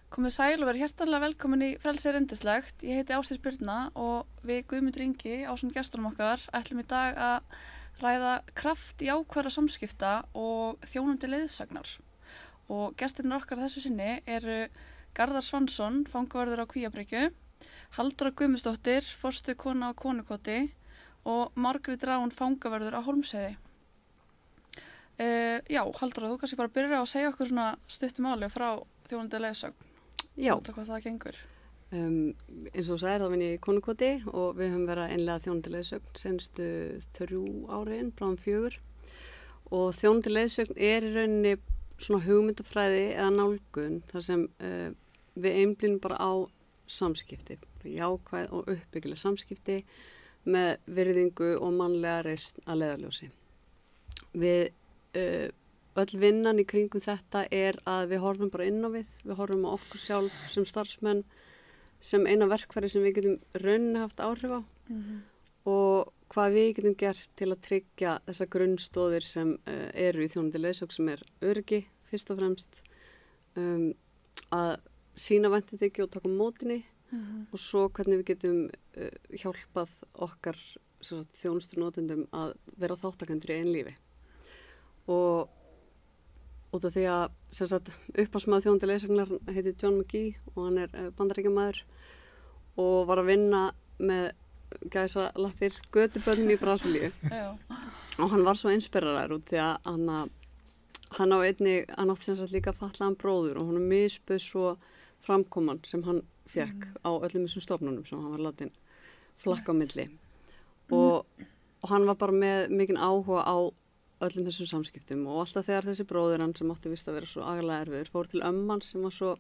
Komið sæl og verið hjartanlega velkomin í Frelsi er yndislegt. Ég heiti Ásdís Birna og við Guðmundur Ingi ásamt gestunum okkar ætlum í dag að ræða kraft jákvæðra samskipta og þjónandi leiðsagnar. Og gestirnir okkar þessu sinni eru Garðar Svansson, fangavörður á Kvíabryggju, Halldóra Guðmundsdóttir, forstöðukona á Konukoti og Margrét Rán, fangavörður á Hólmsheiði. Já, Halldóra, þú kannski bara byrja að segja okkur svona stuttum máli frá þjónandi leiðsagn. Já. Hvað það gengur. Eins og þú sagðir, þá vinn ég í Konukoti og við höfum verið að innlega þjónandi leiðsögn senstu 3 árin, bráðum 4. Og þjónandi leiðsögn í rauninni svona hugmyndafræði eða nálgun þar sem við einblínum bara á samskipti, jákvæð og uppbyggileg samskipti með virðingu og mannlega reisn að leiðarljósi. Við öll vinnan í kringum þetta að við horfum bara inn á við horfum á okkur sjálf sem starfsmenn sem eina verkfæri sem við getum rauninni haft áhrif á og hvað við getum gert til að tryggja þessa grunnstoðir sem eru í þjónandi leiðsögn sem öryggi fyrst og fremst að sýna væntumþykju og taka á mótinni og svo hvernig við getum hjálpað okkar þjónustunotendum að vera þáttakendur í eigin lífi og út af því að upphafsmaður þjónandi leiðsagnar heitir John McGee og hann bandaríkjamaður og var að vinna með gæsalappir götubönnum í Brasilíu og hann var svo inspireraður út því að hann átti líka fatlaðan bróður og hann misbauð svo framkoman sem hann fekk á öllum þessum stofnunum sem hann var látin flakka á milli og hann var bara með mikinn áhuga á öllum þessum samskiptum og alltaf þegar þessi bróðir hann sem átti vist að vera svo agalega erfiður fór til ömman sem var svo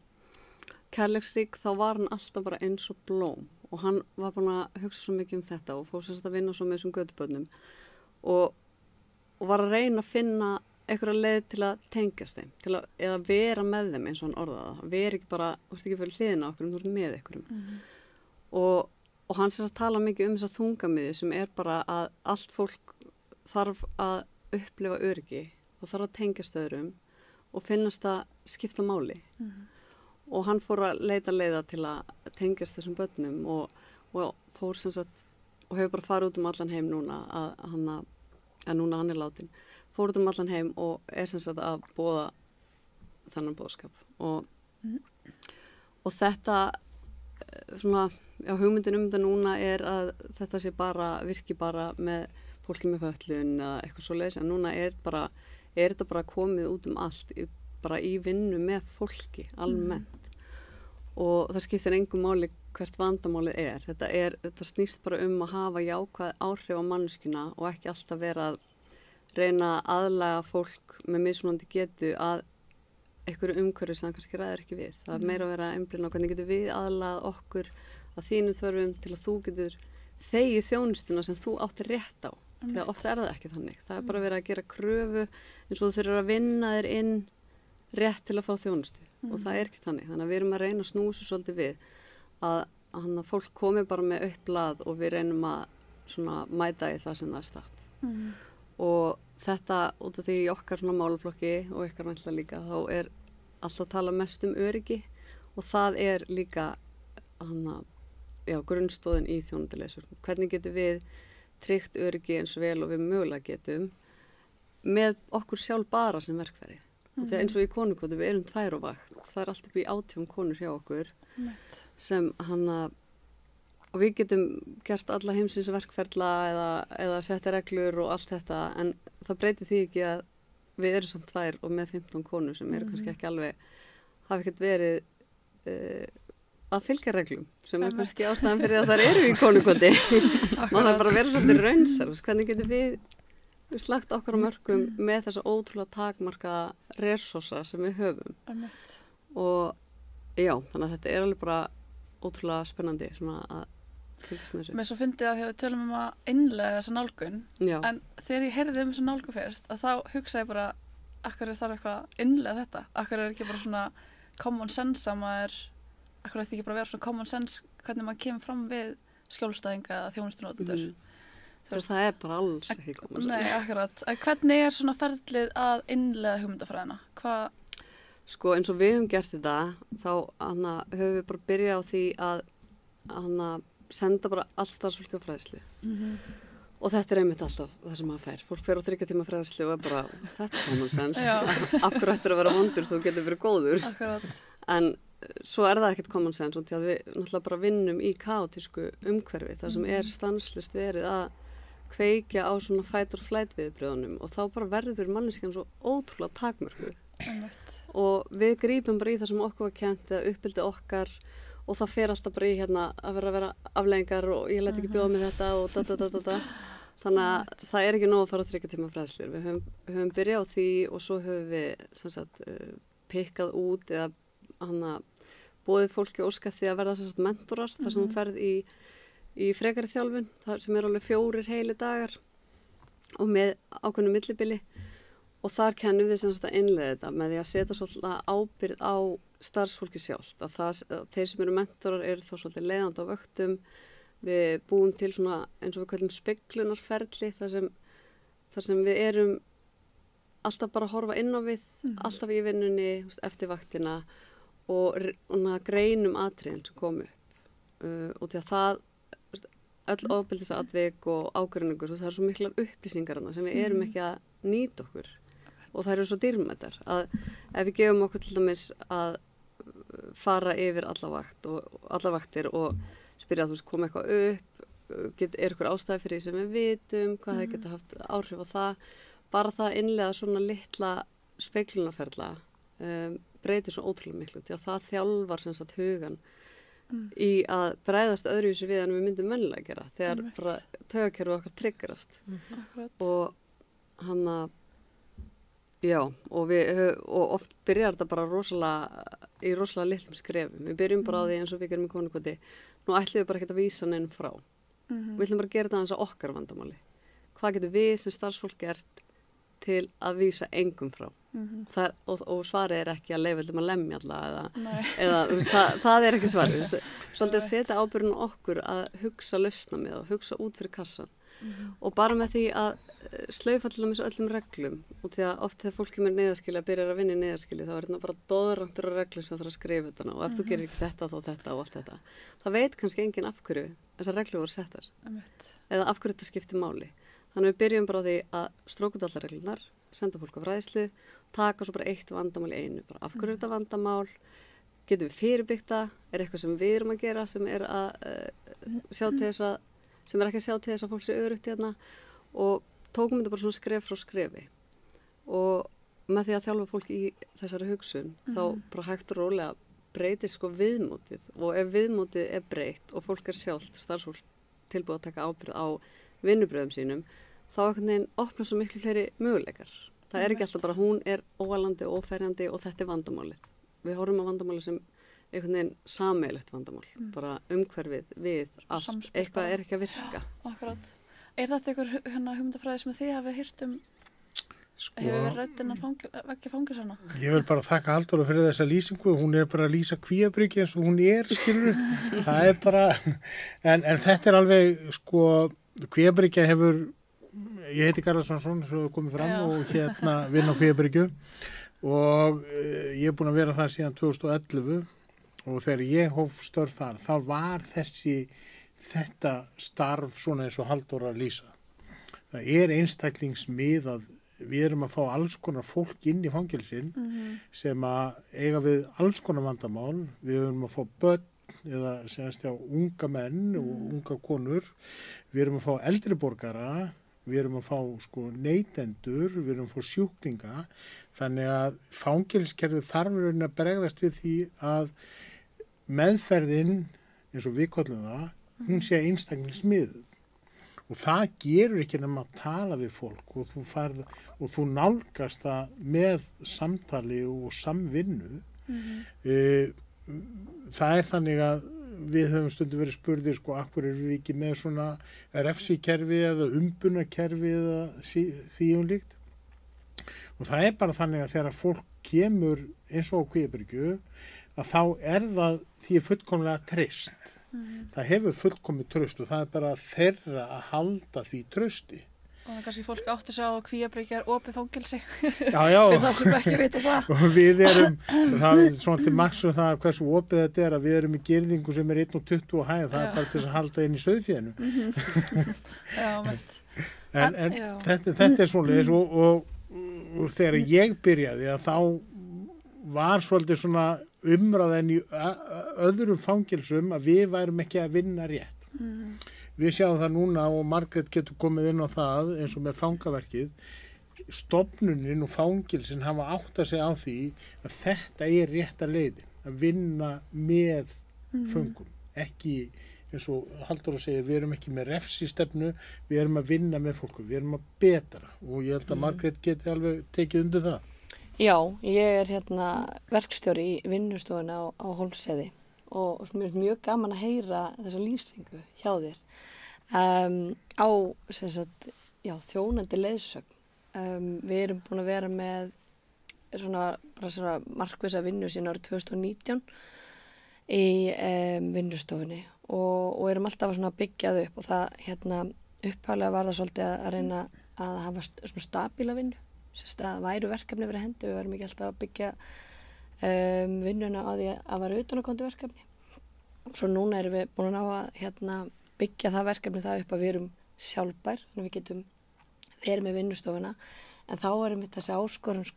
kærleiksrík þá var hann alltaf bara eins og blóm og hann var búin að hugsa svo mikið um þetta og fór að vinna svo með þessum götubönnum og var að reyna að finna einhverja leið til að tengjast þeim eða vera með þeim eins og hann orðaði það vera ekki bara, þú ert ekki fyrir hliðina okkur þú ert með einhverjum og hann tala mikið um þessa þungamiðju sem bara að allt fólk þarf að upplifa öryggi og þarf að tengjast öðrum og finnast að skipta máli og hann fór að leita leiða til að tengjast þessum börnum og fór og hefur bara farið út allan heim núna að núna hann látin fór út allan heim og að boða þennan boðskap og þetta hugmyndin þetta núna að þetta sé virki bara með fólki með fötlun eða eitthvað svoleiðis en núna þetta bara komið út allt bara í vinnu með fólki almennt og það skiptir engu máli hvert vandamálið þetta snýst bara að hafa jákvæð áhrif á manneskjuna og ekki alltaf vera að reyna að aðlaga fólk með mismunandi getu að einhverju umhverfi sem það kannski ræður ekki við það meira að vera að einblína á hvernig getur við aðlagað okkur að þínu þörfum til að þú getur þegið þjónustuna sem þú áttir rétt á þegar ofta það ekki þannig það bara verið að gera kröfu eins og þú þurfir að vinna þér inn rétt til að fá þjónustu og það ekki þannig að við erum að reyna að snúsa svolítið við að fólk komi bara með upp blað og við reynum að mæta í það sem það statt og þetta út af því í okkar málaflokki og ykkar náttúrulega líka þá alltaf að tala mest öryggi og það líka grunnstoðin í þjónandi leiðsögn hvernig getum við tryggt öryggi eins vel og við mögulega getum með okkur sjálf bara sem verkfæri og þegar eins og í Konukoti við erum 2 á vakt það allt upp í 18 konur hjá okkur sem og við getum gert alla heimsins verkferla eða setja reglur og allt þetta en það breytir því ekki að við erum samt 2 og með 15 konur sem eru kannski ekki alveg hafa ekkert verið að fylgja reglum sem kannski ástæðan fyrir að það eru í Konukoti maður þarf bara að vera svolítið raunsar hvernig getum við slagt okkar á mörkum með þessa ótrúlega takmarka resursa sem við höfum og já, þannig að þetta alveg bara ótrúlega spennandi að fylgjast með þessu. Mér svo fyndið að þegar við tölum að innlega þessa nálgun en þegar ég heyrði þessa nálgun fyrst að þá hugsaði ég bara akkur þarf eitthvað innlega þetta akkur ekki bara svona common sense að maður akkur þetta ekki bara vera svona common sense hvernig maður kemur fram við skjólstæðinga eða þjónustunotendur það bara alls ekki common sense. Nei, akkurat. En hvernig svona ferlið að innlega hugmyndafræðina? Sko eins og við höfum gert þetta, þá höfum við bara byrjað á því að senda bara allt starfsfólki á fræðslu. Og þetta einmitt alltaf það sem maður fær. Fólk fer á 3 tíma fræðslu og bara, þetta common sense. Af hverju ættir að vera vondur þú getur verið góður. Akkurat. En svo það ekkert common sense og því að við náttúrulega bara vinnum í kaotísku umhverfi þar sem stanslaust verið að kveikja á svona fight or flight viðbröðunum og þá bara verður manneskjan svo ótrúlega takmörku. Og við grípum bara í það sem okkur var kennt eða uppbyldi okkar og það fer alltaf bara í að vera afleiðingar og ég læt ekki bjóða mig þetta og Þannig að það ekki nóg að fara á 3 tíma fræðslur. Við höfum byrjað á því og svo höfum við sem sagt, pikkað út eða boðið fólki óskað því að verða sem sagt, mentorar þar sem þú ferð í frekari þjálfun sem alveg 4 heili dagar og með ákveðnu millibili og þar kennum við sem sagt, að innleiða þetta með því að setja svolítið ábyrgð á starfsfólki sjálft. Þeir sem eru mentorar eru þá svolítið leiðandi á vöktum. Við búum til svona eins og við kallum speglunarferli þar sem við erum alltaf bara að horfa inn á við, alltaf í vinnunni, eftir vaktina og greinum atriðin sem komu og því að það, öll ofbeldisatvik og ágreiningur, það eru svo miklar upplýsingar sem við erum ekki að nýta okkur og það eru svo dýrmætar að ef við gefum okkur til dæmis að fara yfir allar vaktir og spyrja að þú koma eitthvað upp, eitthvað ástæði fyrir því sem við vitum, hvað það geta haft áhrif á það. Bara það innlega svona litla speglunarferla breytir svo ótrúlega miklu því að það þjálfar sem sagt hugan í að bregðast öðruvísi við en við myndum venjulega gera þegar bara taugakerfið okkar triggerast. Og já, og oft byrjar þetta bara í rosalega litlum skrefum. Við byrjum bara á því eins og við gerum í konukoti. Nú ætlum við bara ekki að vísa neinn frá. Við ætlum bara að gera þetta aðeins á okkar vandamáli. Hvað getur við sem starfsfólk gert til að vísa engum frá? Og svarið ekki að leyfa að lemja alla eða það ekki svarið. Svolítið að setja ábyrgðin á okkur að hugsa lausna með og hugsa út fyrir kassan. Og bara með því að slaufa til dæmis öllum reglum og því að oft þegar fólk kemur neyðarskili að byrja að vinna í neyðarskili þá þetta bara doðrantur á reglum sem það þarf að skrifa þetta og ef þú gerir ekki þetta þá þetta og allt þetta það veit kannski enginn af hverju þessar reglur voru settar eða af hverju þetta skiptir máli. Þannig við byrjum bara á því að stróka út allar reglunar, senda fólk á fræðslu, taka svo bara eitt vandamál í einu, bara af hverju þetta vandamál, getum við fyrirbyggt það, eitthvað sem við erum að gera sem sjá til þess að sem ekki að sjá til þess að fólk sé örugt hérna og tókum þetta bara svona skref frá skrefi og með því að þjálfa fólk í þessari hugsun þá bara hægt og rólega breytir sko viðmótið og ef viðmótið breytt og fólk sjálft, starfsfólk tilbúið að taka ábyrgð á vinnubröðum sínum þá einhvern veginn opna svo miklu fleiri möguleikar. Það ekki alltaf bara hún óalandi og óferjandi og þetta vandamálið. Við horfum á vandamálið sem einhvern veginn sameiginlegt vandamál, bara umhverfið við allt, samspil, eitthvað ekki að virka. Akkurat. Þetta einhver hugmyndafræði sem þið hafið heyrt hefur verið rædd innan veggi fangelsana? Ég vil bara þakka Halldóru fyrir þessa lýsingu, hún bara að lýsa Kvíabryggju eins og hún skilur, það bara, en þetta alveg, Kvíabryggja hefur, ég heiti Garðarsson, svo komið fram og vinn á Kvíabryggju og ég búin að vera þar síðan 2011 og þegar ég hóf störf þar, þá var þetta starf svona eins og Halldóra að lýsa. Það einstaklingsmiðað, við erum að fá alls konar fólk inn í fangelsin sem að eiga við alls konar vandamál, við erum að fá börn eða semst unga menn og unga konur, við erum að fá eldri borgara, við erum að fá neytendur, við erum að fá sjúklinga, þannig að fangelskerfið þarf að bregðast við því að meðferðin, eins og við köllum það, hún sé einstaklingsmiðuð og það gerur ekki nema að tala við fólk og þú nálgast það með samtali og samvinnu. Það þannig að við höfum stundum verið spurðir af hverju erum við ekki með svona refsikerfi eða umbunarkerfi eða því líkt og það bara þannig að þegar fólk kemur eins og á Kvíabryggju að þá það því fullkomlega treyst. Það hefur fullkomið traust og það bara þeirra að halda því trausti. Og kannski fólk átti sig á að Kvíabryggja opið fangelsi. Já. Fyrir það sem ekki vita það. Og við erum, það er svona til marks um það hversu opið þetta að við erum í girðingu sem 1,20 á hæð, það Já. bara til þess að halda inn í sauðfénu. Já, mitt. En Já. þetta svoleiðis og þegar ég byrjaði að þá var svolítið svona umræðan í öðrum fangelsum að við værum ekki að vinna rétt. Við sjáum það núna og Margrét getur komið inn á það eins og með fangaverkið. Stofnunin og fangelsin hafa áttað sig á því að þetta er rétta leiðin, að vinna með föngum. Ekki eins og Halldóra segir, við erum ekki með refsistefnu, við erum að vinna með fólkum, við erum að betra og ég held að Margrét geti alveg tekið undir það. Já, ég er verkstjóri í vinnustofuna á Hólmsheiði og mér er mjög gaman að heyra þessa lýsingu hjá þér á þjónandi leiðsögn. Við erum búin að vera með svona markvissa vinnu síðan árið 2019 í vinnustofunni og erum alltaf að byggja það upp og það upphaflega var það svolítið að reyna að hafa svona stabíla vinnu, að væru verkefni fyrir hendi, við varum ekki alltaf að byggja vinnuna á því að vera utanaðkomandi verkefni. Svo núna erum við búin að ná að byggja það verkefni það upp að við erum sjálfbær, þannig að við getum verið með vinnustofuna, en þá erum við þessi áskorun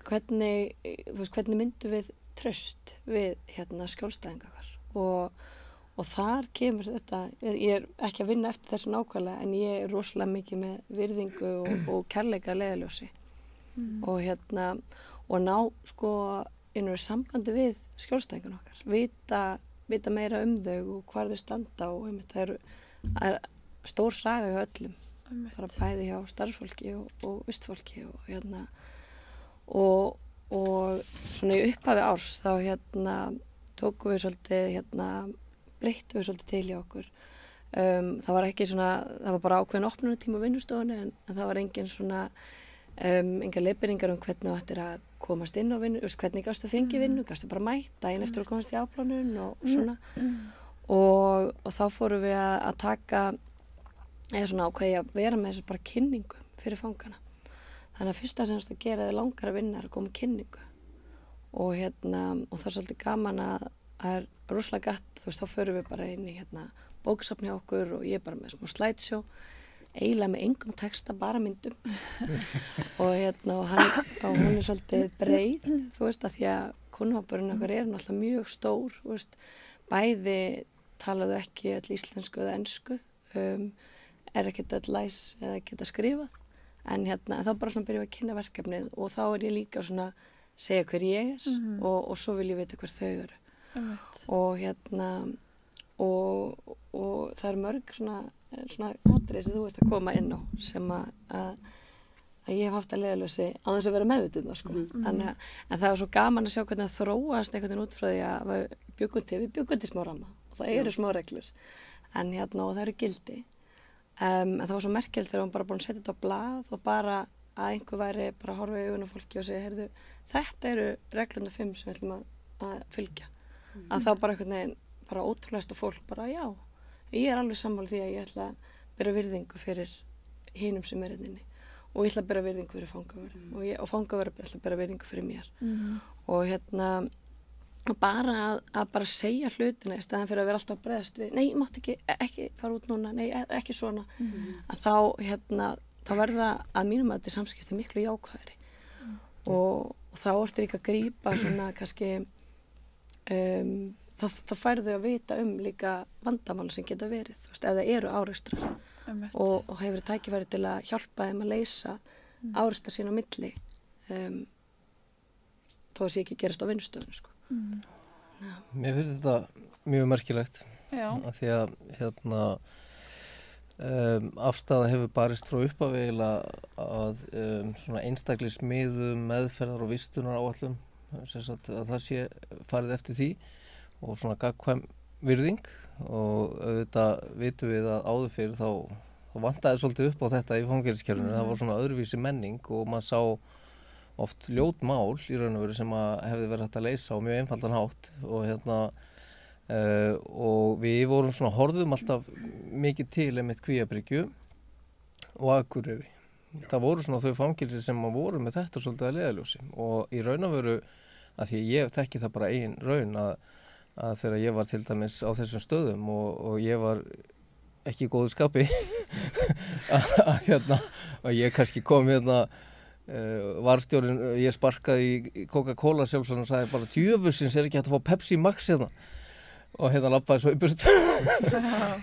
hvernig myndum við traust við skjólstæðinga okkar og þar kemur þetta, ég er ekki að vinna eftir þessu nákvæmlega en ég er rosalega mikið með virðingu og kærleika að leiðarljósi og ná sambandi við skjólstæðingan okkar, vita meira þau og hvar þau standa og það er stór saga hjá öllum, bara bæði hjá starfsfólki og vistfólki og svona í upphafi árs þá tókum við svolítið breyttum við svolítið til hjá okkur. Það var ekki það var bara ákveðin opnunartíma á vinnustofunni en það var engar leiðbeiningar hvernig þú ættir að komast inn á vinnu, hvernig gastu að fengi vinnu, gastu bara mæta einn eftir að komast í afplánun og svona. Og þá fórum við að taka eða ákveði að vera með þessu bara kynningu fyrir fangana. Þannig að fyrsta sem þú gera þig langar að vinna er að koma með kynningu og það er svolítið gaman að það er rosalega gatt, þá förum við bara inn í bókasafni á okkur og ég er bara með smá slideshow, eiginlega með engum texta, bara myndum og hún er svolítið breið, að því að kunnahópurinn okkar er náttúrulega mjög stór, bæði talaðu ekki öll íslensku eða ensku, er ekkert öll læs eða geta skrifað, en þá bara byrjum við að kynna verkefnið og þá er ég líka segja hver ég er og svo vil ég vita hver þau eru. Og það er mörg svona atriði sem þú ert að koma inn á sem að ég hef haft að leiðarljósi á þess að vera meðvitið en það er svo gaman að sjá hvernig það þróast einhvern veginn út frá því að við bjuggum til smá ramma og það eru smá reglur en og það eru gildi en það var svo merkilegt þegar hún bara búin að setja þetta á blað og bara að einhver væri bara að horfa í augun á fólki og segja, heyrðu, þetta eru reglurnar 5 sem við ætlum að fylgja. Að þá bara einhvern veginn, bara ótrúlegasta fólk, bara já, ég er alveg sammála því að ég ætla að bera virðingu fyrir hinum sem er inni og ég ætla að bera virðingu fyrir fangavörðum og fangavörður ætla að bera virðingu fyrir mér. Og bara að bara segja hlutina í staðan fyrir að vera alltaf að bregðast við, nei, mátt ekki fara út núna, nei, ekki svona, að þá verða að mínum að þetta samskipti miklu jákvæðari og þá ertu líka að grípa svona kannski þá færðu þau að vita líka vandamála sem geta verið, ef það eru árekstrar og hefur tækifæri til að hjálpa þeim að leysa árekstrar sín á milli þó að sé ekki gerast á vinnustöðunni Mér finnst þetta mjög merkilegt af því að afstafa hefur barist frá upphafi að svona einstaklismiðum meðferðar og vistunar áætlum að það sé farið eftir því og svona gagnkvæm virðing og auðvitað vitum við að áður fyrir þá vantaði svolítið upp á þetta í fangelsiskerfinu, það var svona öðruvísi menning og maður sá oft ljót mál í raun og veru sem að hefði verið hægt að leysa á mjög einfaldan hátt og við vorum svona horfðum alltaf mikið til einmitt Kvíabryggju og Akureyri. Það voru svona þau fangelsi sem voru með þetta svolítið að leiðarljósi og í raun og veru að því ég þekki það bara eigin raun að þegar ég var til dæmis á þessum stöðum og ég var ekki í góðu skapi að ég kannski kom varstjórinn, ég sparkaði í Coca-Cola sjálfsögn og sagði bara djöfusins ekki hægt að fá Pepsi Max og labbaði svo í burt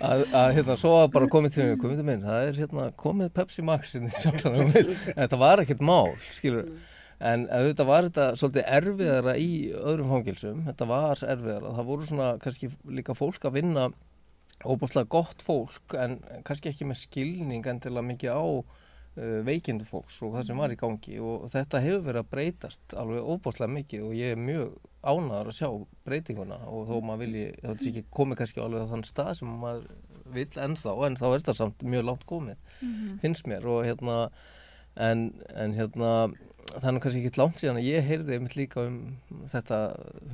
að svo bara komið til minn, það komið Pepsi Max þetta var ekkert mál, skilur en auðvitað var þetta svolítið erfiðara í öðrum fangelsum, þetta var erfiðara, það voru svona kannski líka fólk að vinna óbúslega gott fólk en kannski ekki með skilning endilega mikið á veikindu fólks og það sem var í gangi og þetta hefur verið að breytast alveg óbúslega mikið og ég mjög ánægður að sjá breytinguna og þó maður vilji, það ekki komið kannski alveg á þann stað sem maður vill ennþá en þá þetta samt mjög langt komið finnst mér og en það er kannski ekki langt síðan að ég heyrði einmitt líka þetta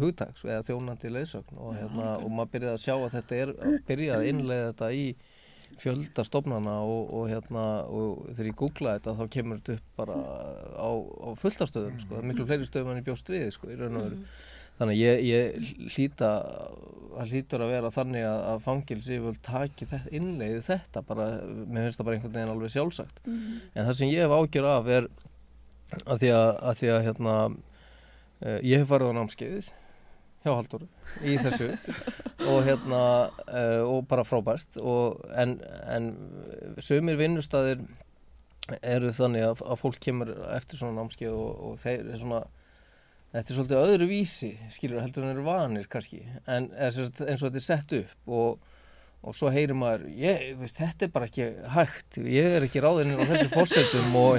hugtak eða þjónandi leiðsögn og maður byrjaði að sjá að þetta byrjaði að innleiða þetta í fjölda stofnana og þegar ég googlaði þetta þá kemur þetta upp bara á fullt af stöðum sko, miklu fleiri stöðum en ég bjóst við sko, í raun og veru. Þannig að ég hlýtur að vera þannig að fangelsi vil taki innleiði þetta bara, mér finnst það bara einhvern veginn alveg sjálfsagt. En það sem ég hef ágjör af að því að ég hef farið á námskeiðið hjá Halldóru í þessu og bara frábært en sumir vinnustaðir eru þannig að fólk kemur eftir svona námskeið og þeir svona þetta svolítið öðru vísi skilur heldur en eru vanir kannski en eins og þetta sett upp og svo heyrir maður þetta bara ekki hægt ég ekki ráðinn á þessu forsendum og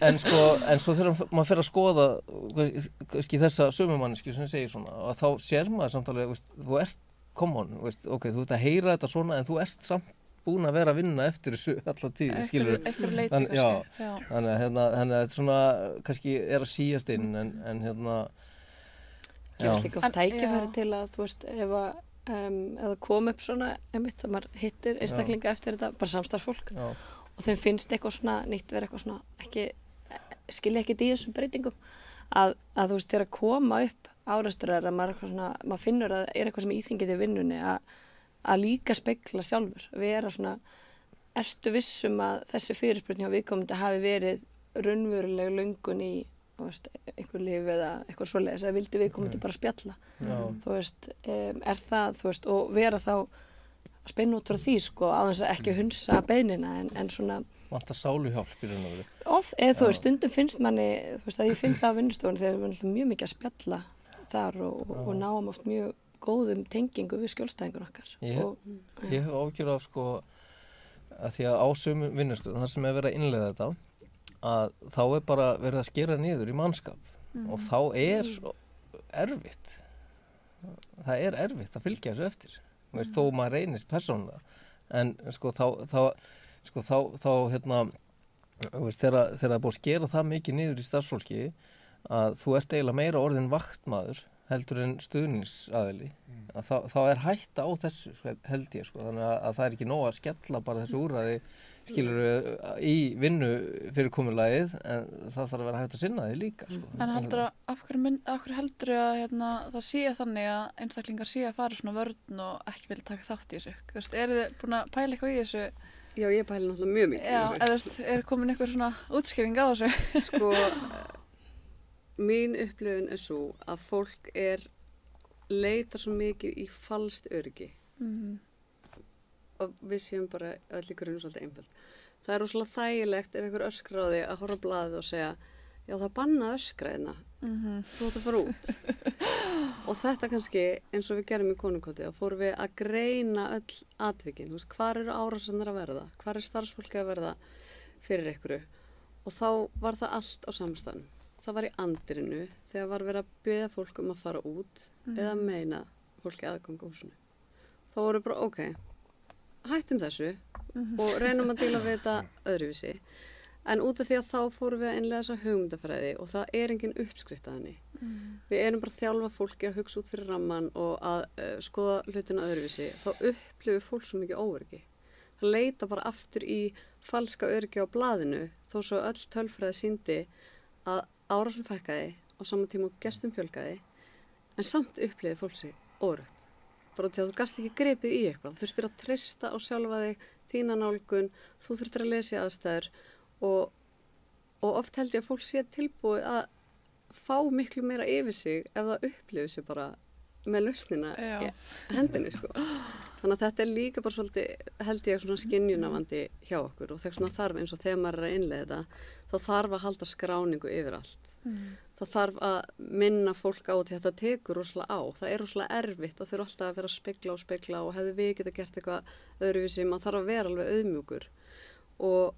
en svo þegar maður fer að skoða kannski þessa sömumanneski sem segir svona og þá sér maður samtalið þú ert, ok, þú ert að heyra þetta svona en þú ert samt búin að vera að vinna eftir þessu alltaf tíð skilur þannig að þetta svona kannski að síast inn en gefur líka oft tækifæri til að þú veist ef það kom upp svona einmitt að maður hittir einstaklinga eftir þetta bara samstarfsfólk og þeim finnst eitthvað svona nýtt vera eitthvað svona skilja ekkert í þessum breytingum að þú veist þegar að koma upp árekstur að maður finnur að eitthvað sem íþyngir í vinnunni að líka spegla sjálfur vera svona ertu vissum að þessi fyrirspurn hjá viðkomandi hafi verið raunveruleg löngun í einhver líf eða eitthvað svoleiðis að vildi viðkomandi bara spjalla þú veist, það þú veist, og vera þá að spenna út frá því sko á þess að ekki hunsa beiðnina en svona vantar sáluhjálp í raun og veru eða þú veist, stundum finnst manni þú veist að ég finn það á vinnustofunni þegar við erum mjög mikið að spjalla þar og náum oft mjög góðum tengingu við skjólstæðingur okkar ég hef ágjör af sko að því að á sumum vinnustofum þar sem verið að innleiða þetta að þá bara verið að skera niður í mannskap og þá erfitt það erfitt að fylgja þessu eftir veist, þó maður reynist persónulega en sko þá veist, þegar það er búið að skera það mikið niður í starfsfólki að þú ert eiginlega meira orðin vaktmaður heldur en stuðningsaðili að þá hætta á þessu held ég sko þannig að það ekki nóg að skella bara þessu úrræði skilur í vinnu fyrirkomulagið en það þarf að vera hægt að sinna því líka sko. En heldur af hverju heldur að það sé þannig að einstaklingar sé að fara svona vörn og ekki vilja taka þátt í þessu þú veist, eru þið búin að pæla eitthvað í þessu? Já, ég pæla náttúrulega mjög mikið eða komin einhver svona útskýring á þessu? Sko mín upplifun svo að fólk leitar svo mikið í falskt öryggi og við séum bara öll í grunn svolítið einföld. Það rosalega þægilegt ef einhver öskrar á þig að horfa á blaðið og segja já það banna öskra hérna þú ætti að fara út og þetta kannski eins og við gerum í konukoti þá fórum við að greina öll atvikin, hvar eru árásanir að verða hvar starfsfólki að verða fyrir einhverju og þá var það allt á samstæðan það var í andirinu þegar var verið að biðja fólk að fara út eða meina fólki aðgang á húsinu þá voru bara ok hættum þessu og reynum að díla við þetta öðruvísi en út af því að þá fórum við að innlega þessa hugmyndafræði og það engin uppskrift að henni við erum bara að þjálfa fólki að hugsa út fyrir ramman og að skoða hlutina öðruvísi þá upplifir fólk svo mikið óöryggi það leita bara aftur í falska öryggi á blaðinu þó svo öll tölfræði sýndi að árásum fækkaði á sama tíma og gestum fjölgaði en samt upplýði fólk sig óöruggt. Bara til að þú gast ekki gripið í eitthvað, þú þurftir að treysta á sjálfa þig, þína nálgun, þú þurftir að lesa í aðstæður og oft held ég að fólk sé tilbúið að fá miklu meira yfir sig ef það upplifir sig bara með lausnina í hendinni sko. Þannig að þetta líka bara svolítið held ég svona skynjunavandi hjá okkur og þegar svona þarf eins og þegar maður að innleiða þetta þá þarf að halda skráningu yfir allt. Það þarf að minna fólk á því að þetta tekur rosalega á. Það er rosalega erfitt að þau eru alltaf að vera að spegla og hefðu við geta gert eitthvað öðruvísi, maður þarf að vera alveg auðmjúkur og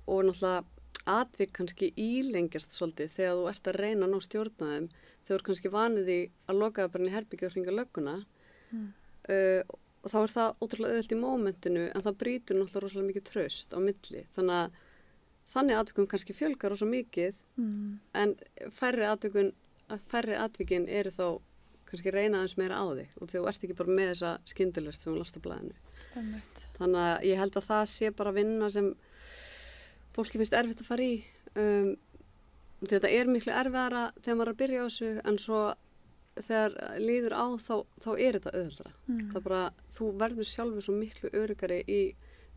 náttúrulega atvik kannski ílengjast svolítið þegar þú ert að reyna að ná stjórnaðum þegar þú ert kannski vanið í að lokaða bara inn í herbyggju og hringa lögguna og þá er það ótrúlega auðvelt í mómentinu en það brýtur náttúrulega rosalega mikið traust á milli þannig atvikum kannski fjölgar rosa mikið en færri atvikin eru þá kannski reyna aðeins meira á þig og þú ert ekki bara með þessa skyndilust sem þú last á blaðinu. Þannig að ég held að það sé bara vinna sem fólki finnst erfitt að fara í. Þetta er miklu erfiðara þegar maður er að byrja á þessu en svo þegar líður á þá er þetta auðveldara. Það bara, þú verður sjálfur svo miklu öruggari í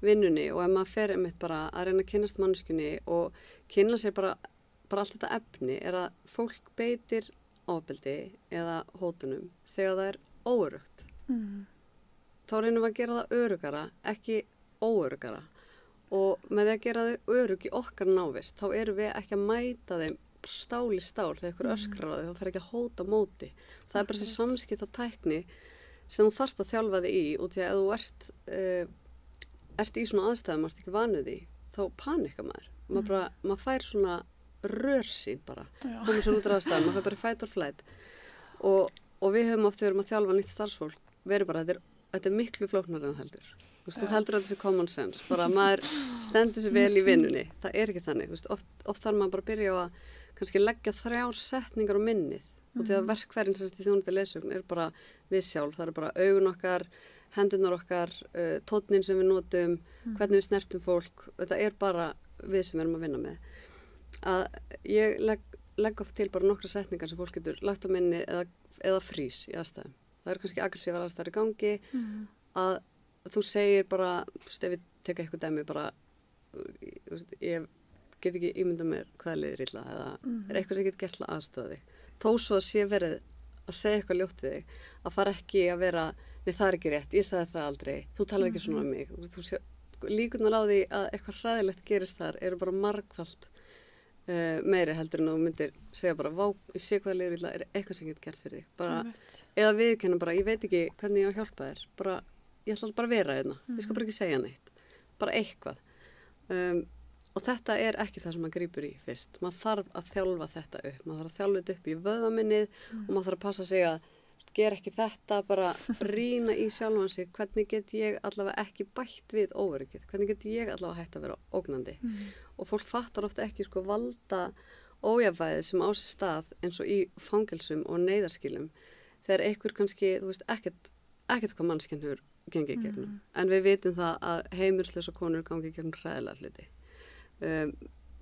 vinnunni og ef maður fer einmitt bara að reyna að kynnast manneskjunni og kynna sér bara allt þetta efni er að fólk beitir ofbeldi eða hótunum þegar það er óöruggt. Þá reynum við að gera það öruggara, ekki óöruggara. Og með því að gera þau örugg í okkar návist, þá erum við ekki að mæta þeim stál í stál þegar ykkur öskrar á þau, þá fer ekki að hóta móti. Það er bara þessi samskipta tækni sem þú þarft að þjálfa þig í og því að ef þú ert í svona aðstæðum, ert ekki vanuð í, þá panika maður. Maður fær svona rörsýn bara, komið svo út af aðstæðum, maður fær bara fight or flight. Og við höfum oft þegar við erum að þjálfa nýtt starfsfólk, verið bara, þetta er miklu flóknara en heldur. Þú heldur að þetta sé common sense, bara maður stendur sér vel í vinnunni, það er ekki þannig, oft þarf maður bara að byrja á að kannski leggja 3 setningar á minnið og því að verkfærin sem í þjónustu leiðsögn er bara við sjálf, það er bara augun okkar, hendurnar okkar, tónnin sem við notum, hvernig við snertum fólk, þetta er bara við sem erum að vinna með. Að ég legg oft til bara nokkra setningar sem fólk getur lagt á minni eða frís í aðstæðum. Það eru kannski aggressívar aðstæður í gangi að þú segir bara, ef ég teka eitthvað dæmi bara, ég get ekki ímyndað mér hvaða liðir illa eða er eitthvað sem ég get gert til að aðstoða þig. Þó svo að sé verið að segja eitthvað ljótt við þig, að fara ekki að vera, nei það er ekki rétt, ég sagði það aldrei, þú talar ekki svona um mig. Líkurnar á því að eitthvað hræðilegt gerist þar eru bara margfalt meiri heldur en þú myndir segja bara, vá, ég sé hvaða liðir illa, er eitthvað sem ég get gert fyrir þig. Bara, eða viðurkenna bara, ég veit ekki hvernig ég á að hjálpa þér, bara ég ætla bara að vera hérna, ég skal bara ekki segja neitt, bara eitthvað. Og þetta er ekki það sem maður grípur í fyrst. Maður þarf að þjálfa þetta upp, maður þarf að þjálfa þetta upp í vöðvaminnið og maður þarf að passa sig að gera ekki þetta, bara rýna í sjálfan sig, hvernig get ég allavega ekki bætt við óöryggið, hvernig get ég allavega hægt að vera ógnandi. Og fólk fattar ofta ekki sko valda ójafnvægið sem á sér stað eins og í fangelsum og neyðarskýlum, þegar einhver kannski, þú veist, ekkert hvað mannskjan hefur gengið gegnum. En við vitum það að heimilislausar konur gangi gegnum hræðilega hluti.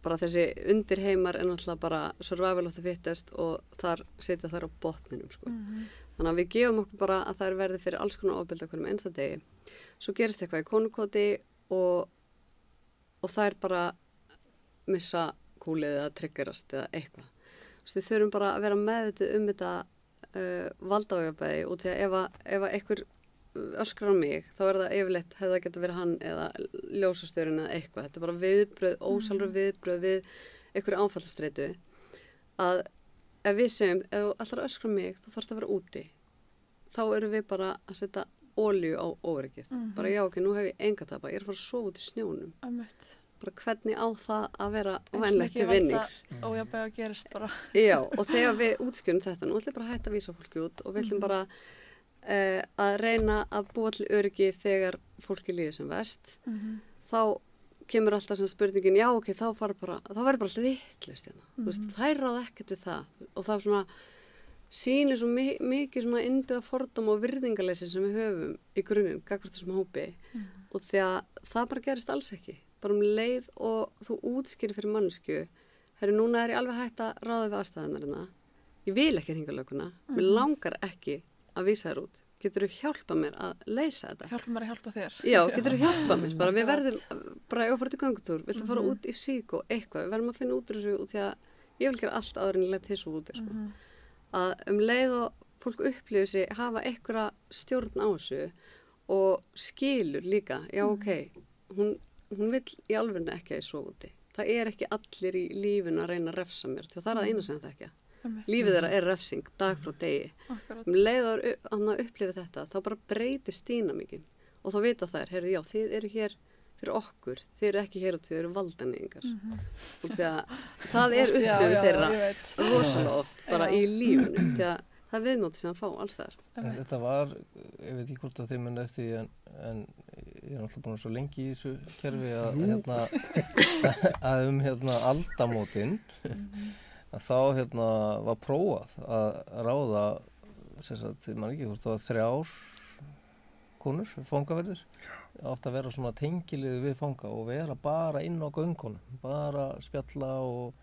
Bara þessi undirheimar er náttúrulega bara survival of the fittest og þar setja þær á botninum sko. Þannig að við gefum okkur bara að þær verði fyrir alls konar ofbeldi á hverjum einsta degi. Svo gerist eitthvað í konukoti og þær bara missa kúlið eða triggerast eða eitthvað. Við þurfum bara að vera meðvituð þetta valdaójafnvægi og því að ef einhver öskrar á mig, þá er það yfirleitt hefði það geta verið hann eða ljósastjórinn eða eitthvað. Þetta er bara viðbröð, ósálfur viðbröð við einhverju áfallastreitu. Að ef við segjum, ef þú ætlar að öskra á mig, þá þarf það að vera úti. Þá erum við bara að setja olíu á óöryggið. Bara já, ok, nú hef ég enga tapa, ég er að fara að sofa út í snjónum. Bara hvernig á það að vera vænlegt til vinnings. Ójafnvægi að gerast bara. Já, og þegar við útskjörum þetta, nú ætlum bara að hætta að vísa fólki út og við ætlum bara að reyna að búa til öryggi þegar fólki líður sem verst, þá kemur alltaf sem spurningin, já ok, þá verður bara alltaf vitlaust hérna. Þær ráða ekkert við það og það svona sýnir svo mikið svona innbyggða fordóma og virðingarleysi sem við höfum í grunninn gagnvart þessum hópi og og því að það bara gerist alls ekki. Bara leið og þú útskýrir fyrir mannsku, herri, núna er ég alveg hægt að ráða við aðstæðanarina. Ég vil ekki hringja lögguna, mér langar ekki að vísa þér út. Getur þú hjálpa mér að leysa þetta? Hjálpa mér að hjálpa þér. Já, getur þú hjálpa mér? Bara við verðum, bara ég fara til göngutúr, viltu fara út í sík og eitthvað, við verðum að finna út úr þessu og því að ég vil gera allt áður en ég leit þessu úti, sko. Að leið og fólk upplifir sig hafa einhverja stjórn á þessu og skilur líka, já ok, hún vill í alvörinu ekki að ég svo úti. Það er ekki allir í lífinu að reyna að refsa mér, því það er það eina sem það ekki. Lífið þeirra er refsing, dag frá degi. Leiður að upplifa þetta, þá bara breytist dýnamíkin og þá vita þær, heyrðu, já, þið eru hér fyrir okkur, þið eru ekki hér og þið eru valdaningar. Og því að það er upplifið þeirra rosalega oft bara í lífinu, því að það er viðmóti sem að fá alls þar. Þetta var, ég veit ekki hvort að þið munið eftir því en ég er alltaf búin svo lengi í þessu kerfi að aldamótin að þá var prófað að ráða þið man ekki hvort það var 3 konur, fangaverðir átt að vera svona tengiliði við fanga og vera bara inn á göngunum, bara spjalla og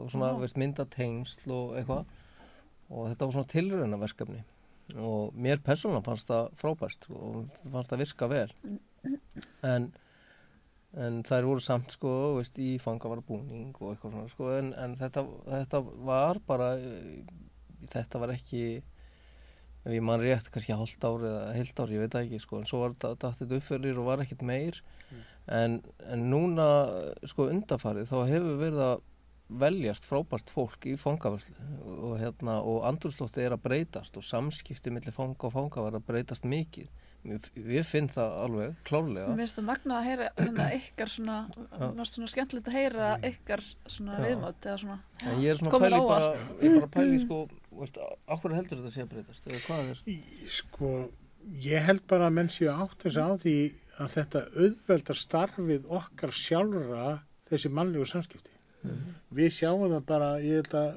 svona mynda tengsl og eitthvað og þetta var svona tilraunaverkefni og mér persónulega fannst það frábært og fannst það virka vel en þær voru samt sko, veist, í fangavarabúning og eitthvað svona sko, en þetta var bara, þetta var ekki, ef ég man rétt, kannski hálft ár eða heilt ár, ég veit ekki sko, en svo var þetta uppfyrir og var ekkert meir, en núna sko undanfarið þá hefur verið að veljast frábært fólk í fangavörslu og andrúmsloftið er að breytast og samskipti milli fanga og fangavarða breytast mikið. Ég finn það alveg, klárlega. Mér finnst það magnað að heyra ykkar svona, varst svona skemmtilegt að heyra ykkar svona viðmót eða svona. En ég er svona pæli bara, ég bara pæli sko, veist, á hverju heldur þetta sé að breytast? Eða hvað er? Sko, ég held bara að menn séu átt þess að því að þetta auðveldar starfið okkar sjálfra þessi mannlegu samskipti. Við sjáum það bara, ég held að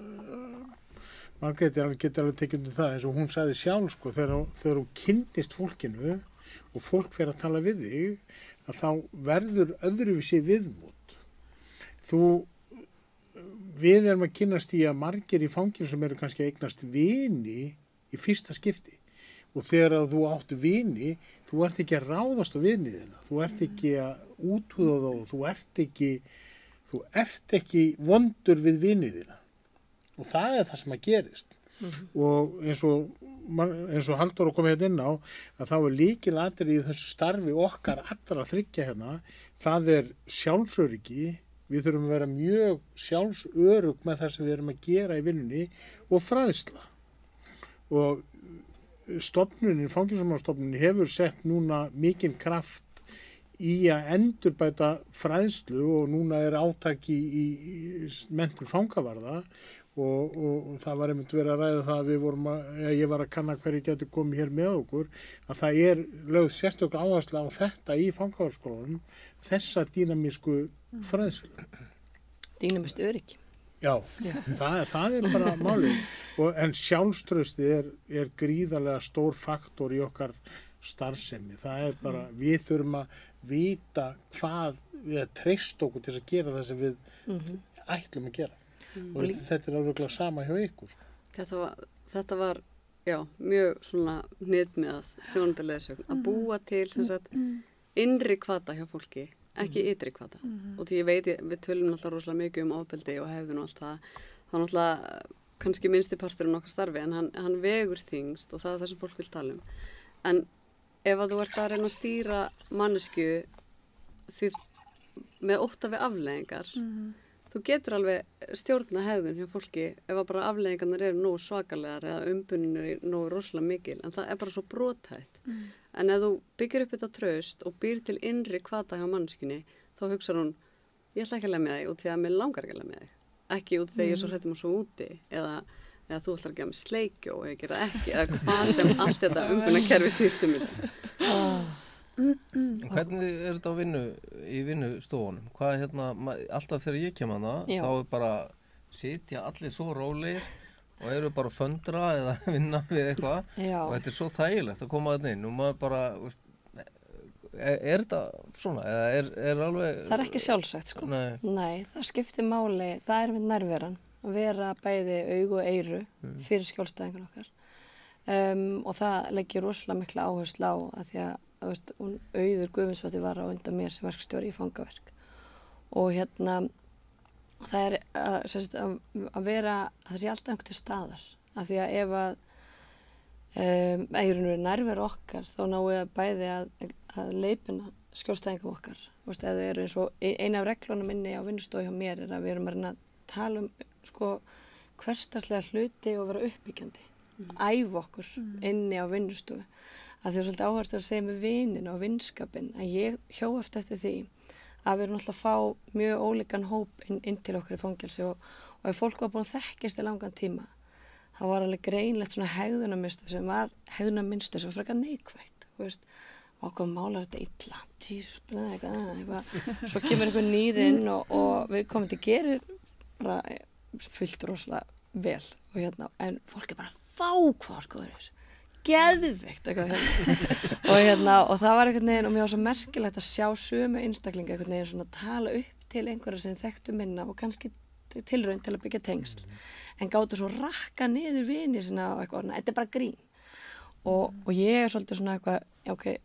Margrét getur alveg tekið um það eins og hún sagði sjálf sko þegar hún kynnist fólkinu og fólk fer að tala við þig að þá verður öðruvísi viðmót. Við erum að kynnast í að margir í fanginu sem eru kannski að eignast vini í fyrsta skipti og þegar þú átt vini, þú ert ekki að ráðast á viniðina, þú ert ekki að úthúða þá, þú ert ekki vondur við viniðina. Og það er það sem að gerist. Og eins og Halldór kom hérna inn á, að þá er lykilatriði í þessu starfi okkar allra þriggja hérna, það er sjálfsöryggi, við þurfum að vera mjög sjálfsörugg með það sem við erum að gera í vinnunni og fræðsla. Og fangelsismálastofnunin hefur sett núna mikinn kraft í að endurbæta fræðslu og núna er átak í menntun fangavarða og það var einmitt verið að ræða það að ég var að kanna hverju getur komið hér með okkur, að það er lögð sérstaklega áhersla á þetta í fangavarðskólanum, þessa dýnamísku fræðslu. Dýnamískt öryggi. Já, það er bara málið. En sjálfstraustið er gríðarlega stór faktor í okkar starfsemi. Það er bara, við þurfum að vita hvað við treyst okkur til að gera það sem við ætlum að gera. Og þetta er alveg sama hjá ykkur. Þetta var já, mjög svona hnitmiðað þjónustuleiðsögn að búa til sem sagt innri hvata hjá fólki, ekki ytri hvata. Og því ég veit, við tölum náttúrulega rosalega mikið um ofbeldi og hefðun og allt það. Það er náttúrulega kannski minnsti parturinn okkar starfi en hann vegur þyngst og það er það sem fólk vil tala um. En ef að þú ert að reyna að stýra mannesku því með ótta við afleiðingar, þú getur alveg stjórna hegðun hjá fólki ef að bara afleiðingarnar eru nógu svakalegar eða umbunin eru nógu rosalega mikil, en það er bara svo brothætt. En ef þú byggir upp þetta traust og býr til innri hvata hjá mannskinni, þá hugsar hún, ég ætla ekki að lemja þig út því að mér langar ekki að lemja þig. Ekki út þegar ég svo hrættum og svo úti, eða þú ætlar að gefa mig sleikjó og ég gera ekki, eða hvað sem allt þetta umbunarkerfi snýst þetta. Hvernig er þetta í vinnustofunum? Hvað alltaf þegar ég kem hana, þá er bara sitja allir svo rólegir og eru bara að föndra eða vinna við eitthvað og þetta er svo þægilegt að koma þarna inn og maður bara, veist, er þetta svona, eða er alveg... Það ekki sjálfsagt, sko. Nei, það skiptir máli, það með nærveran, að vera bæði augu og eyru fyrir skjólstæðingun okkar. Og það leggir rosalega mikla áherslu á að því að, þú veist, Auður Guðmundsdóttir var á undan mér sem verkstjóri í fangaverk. Og það að vera, að það sé alltaf einhvern til staðar. Af því að ef að eiginlega nærveru okkar, þá náum við bæði að leiðbeina skjólstæðingum okkar. Þú veist, eða eru eins og eina af reglunum inni á vinnustofu hjá mér að við erum að reyna að tala sko, hversdagslega hluti og vera uppbyggjandi. Æfa okkur inni á vinnustofu. Að því að svolítið áhært að segja með vinina og vinskapin, að ég hjó eftir því að við erum alltaf að fá mjög ólíkan hóp inn til okkur í fangelsi og ef fólk var búin að þekkjast í langan tíma, þá var alveg greinlegt svona hegðunarmynstur sem var frekar neikvætt, þú veist, okkur málar þetta illa, eitthvað, svo kemur einhver nýr inn og við komum til gerir bara fullt rosalega vel en fólk bara hvað skoður þessu. Geðveikt eitthvað og það var einhvern veginn og mér var svo merkilegt að sjá sömu einstaklinga einhvern veginn svona tala upp til einhverja sem þekktu minna og kannski tilraun til að byggja tengsl en gátu svo rakka niður vini sinna og eitthvað, þetta bara grín og ég svolítið svona eitthvað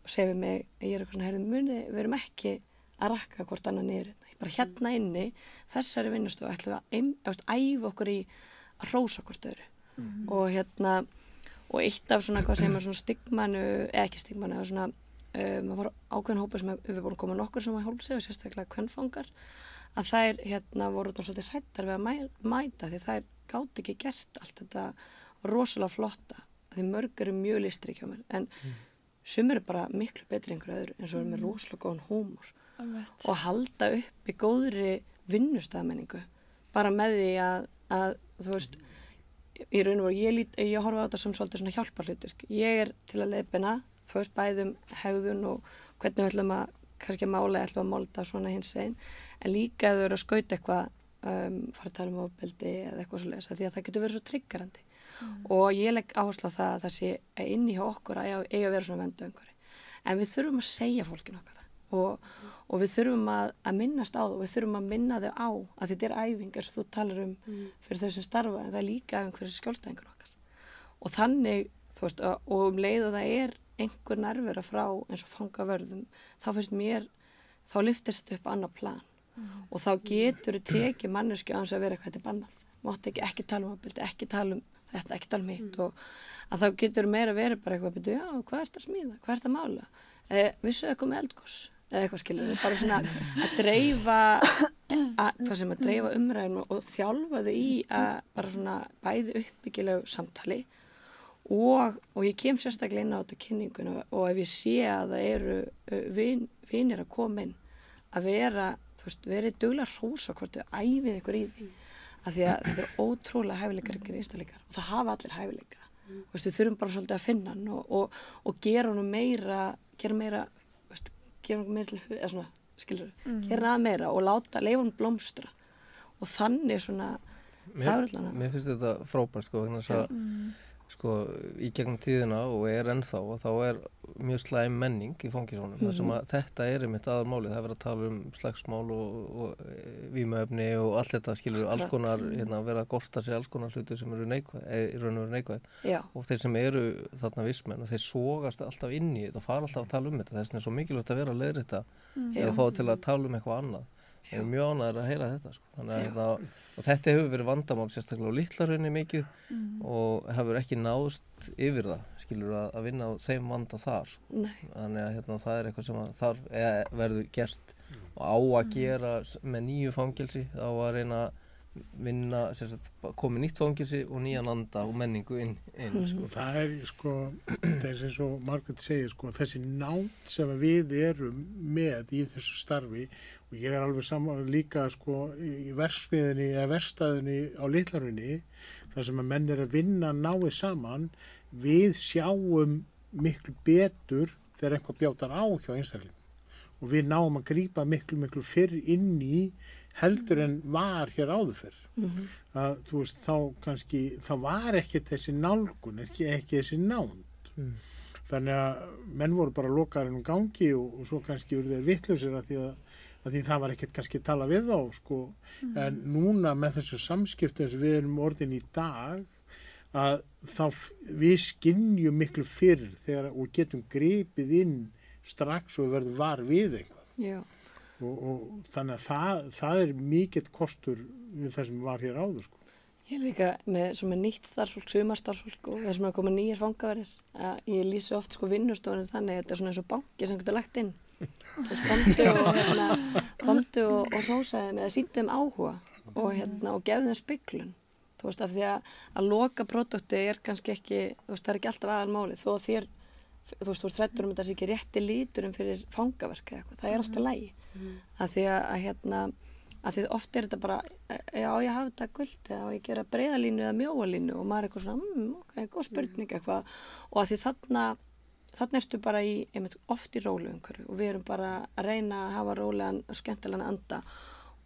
segir við mig, ég eitthvað svona muni, við erum ekki að rakka hvort annað niður bara inni þessari vinnustofu ætlum við að æfa okkur í að hrósa hvort öðru og eitt af svona hvað segir maður svona stigmanu, eða ekki stigmanu eða svona, maður var ákveðin hópur sem við vorum komið nokkur sem var hólsið og sérstaklega kvenfangar að þær voru svolítið hræddar við að mæta því þær gátu ekki gert allt þetta rosalega flotta því mörg eru mjög listrik hjá mér en sumir eru bara miklu betri einhverju öðru eins og eru með rosalega góðan húmor og halda upp í góðri vinnustæðamenningu bara með því að þú veist í raun og veru, ég horfa á þetta sem svolítið svona hjálparhlutverk. Ég til að leiðbeina, þú veist, bæðum hegðun og hvernig við ætlum að, kannski mála þetta svona hins einn, en líka ef þau eru að skauta eitthvað, fara að tala um ofbeldi eða eitthvað svo leiðis, því að það getur verið svo triggerandi. Og ég legg áherslu á það sé inni hjá okkur að eiga að vera svona verndu umhverfi. En við þurfum að segja fólkinu okkar og við þurfum að minnast á það og við þurfum að minna þau á að þetta er æfing eins og þú talar fyrir þau sem starfa en það er líka æfing fyrir skjólstæðingur okkar og þannig, þú veist, og leið að það er einhver nærvera frá eins og fangavörðum, þá finnst mér þá lyftist þetta upp annað plan og þá getur þau tekið mannesku að hans að vera eitthvað til bannað, mátt ekki tala um ofbeldi, ekki tala um þetta, ekki tala um hitt og að þá getur meira verið bara eitthvað, já, hvað ert að smíða, hvað ert að mála, vissu það komið eldgos eða eitthvað skilur við, bara svona að dreifa umræðum og þjálfa þau í að bara svona bæði uppbyggilegu samtali og ég kem sérstaklega inn á þetta kynninguna og ef ég sé að það eru vinir að koma inn að vera, þú veist, verið duglega hrósa hvort þau æfið ykkur í því af því að þetta eru ótrúlega hæfileikar einstaklingar og það hafa allir hæfileika þú veist, við þurfum bara svolítið að finna hann og gera hann meira gefa mér til eða svona, skilur gera það meira og leifa hann blómstra og þannig svona Mér finnst þetta frábært vegna þess að í gegnum tíðina og ennþá og þá mjög slæm menning í fangelsunum þar sem að þetta einmitt aðalmálið, það er verið að tala um slagsmál og vímuefni og allt þetta skilur alls konar verið að gorta sér alls konar hluti sem eru í raun og veru neikvæð og þeir sem eru þarna vistmenn og þeir sogast alltaf inn í þetta og fara alltaf að tala um þetta, þess vegna er svo mikilvægt að vera að leiðrétta eða fá til að tala um eitthvað annað. Ég er mjög ánægður að heyra þetta þannig að og þetta hefur verið vandamál sérstaklega á Litla-Hrauni mikið og hefur ekki náðst yfir það skilur að vinna á þeim vanda þar þannig að það er eitthvað sem þarf verður gert og á að gera með nýju fangelsi þá að reyna að vinna komið nýtt fangelsi og nýjan anda og menningu inn Það er þessi eins og Margrét segir þessi nánd sem við erum með í þessu starfi og ég er alveg saman líka í verksmiðinni eða verkstæðinni á Litla-Hrauni þar sem að menn er að vinna náið saman við sjáum miklu betur þegar einhver bjátar á hjá einstaklingum og við náum að grípa miklu fyrr inn í heldur en var hér áður fyrr. Að, þú veist, þá kannski, þá var ekki þessi nálgun, ekki þessi nánd. þannig að menn voru bara lokaðar inn gangi og svo kannski urðu þeir vitlausir að því það var ekkert kannski tala við þá sko. En núna með þessu samskiptum sem við erum orðin í dag að þá við skynjum miklu fyrr þegar og getum gripið inn strax og verðum var við eitthvað. Já. Og þannig að það er mikill kostur við það sem var hér áður sko. Ég líka með nýtt starfsfólk, sumarstarfsfólk og þessum að koma nýjar fangaverðir. Ég lýsi oft sko vinnustofunum þannig að þetta er svona eins og banki sem getur lagt inn. Þú veist, komdu og hrósa þeim eða sýndu þeim áhuga og gefðu þeim speglun. Þú veist, af því að loka produkti er kannski ekki, þú veist, það er ekki alltaf aðalmálið þó að þér, þú veist, þú ert hræddur þetta sé ekki rétti liturinn fyrir fangaverk eða eitthvað, það er alltaf lægi. Af því að því oft er þetta bara, já, ég hafi þetta guld eða ég gera breiðalínu eða mjóalínu og maður er eitthvað svona, ok, góð spurning eitthvað og að því þarna ertu bara oft í rólu umhverju og við erum bara að reyna að hafa rólegan og skemmtilegan anda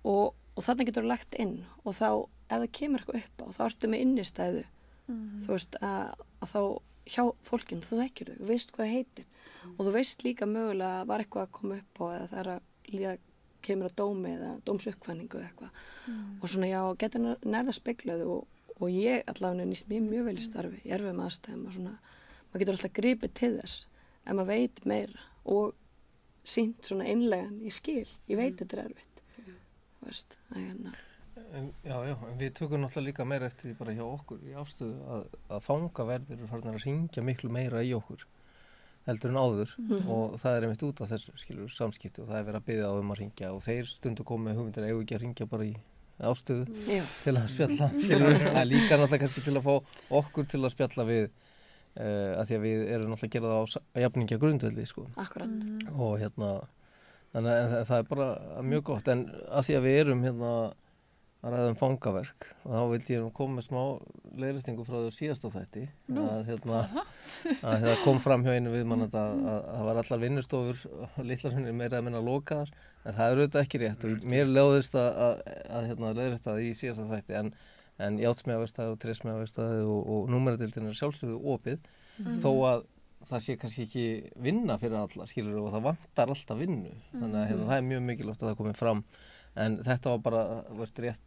og þarna getur þú lagt inn og þá, ef það kemur eitthvað upp á, þá ertu með innistæðu, þú veist, að þá hjá fólkinu, þú þekkir þau, þú veist hvað það heitir og þú veist líka mögulega að var eitthvað að koma upp á eða það er að líða kemur að dómi eða dómsuppkvæningu eða eitthvað og svona já, getur nærða speklaðu og ég allavega nýst mjög vel í starfi í erfiðum aðstæðum og svona maður getur alltaf gripið til þess ef maður veit meira og sýnt svona einlegan í skil, ég veit þetta er erfitt þú veist, Já, en við tökum náttúrulega líka meira eftir því bara hjá okkur í Afstöðu að fangaverðir eru farin að hringja miklu meira í okkur heldur en áður og það er einmitt út af þessu skilur samskipti og það er verið að biðja á að hringja og þeir stundu komið hugmyndir eigum ekki að hringja bara í Afstöðu til að spjalla skilur það líka náttúrulega kannski til að fá okkur til að spjalla við að því að við erum náttúrulega að gera það á jafningja grundvelli sko. Akkurat. Og þannig að það er bara mjög gott en að því að við erum að ræða fangaverk og þá vildi ég koma með smá leiðréttingu frá því síðasta þætti að það kom fram hjá einu viðmannandi að það var allar vinnustofur og litlar húnir meira að minna lokaðar en það er auðvitað ekki rétt og mér lögðist að leiðrétta það í síðasta þætti en játsmiðaverkstæði og trésmiðaverkstæði og númeradeildin er sjálfsögðu opið þó að það sé kannski ekki vinna fyrir allar skilur og það vantar alltaf vinnu þannig að það er mjög mikilvægt að það komi fram en þetta var bara rétt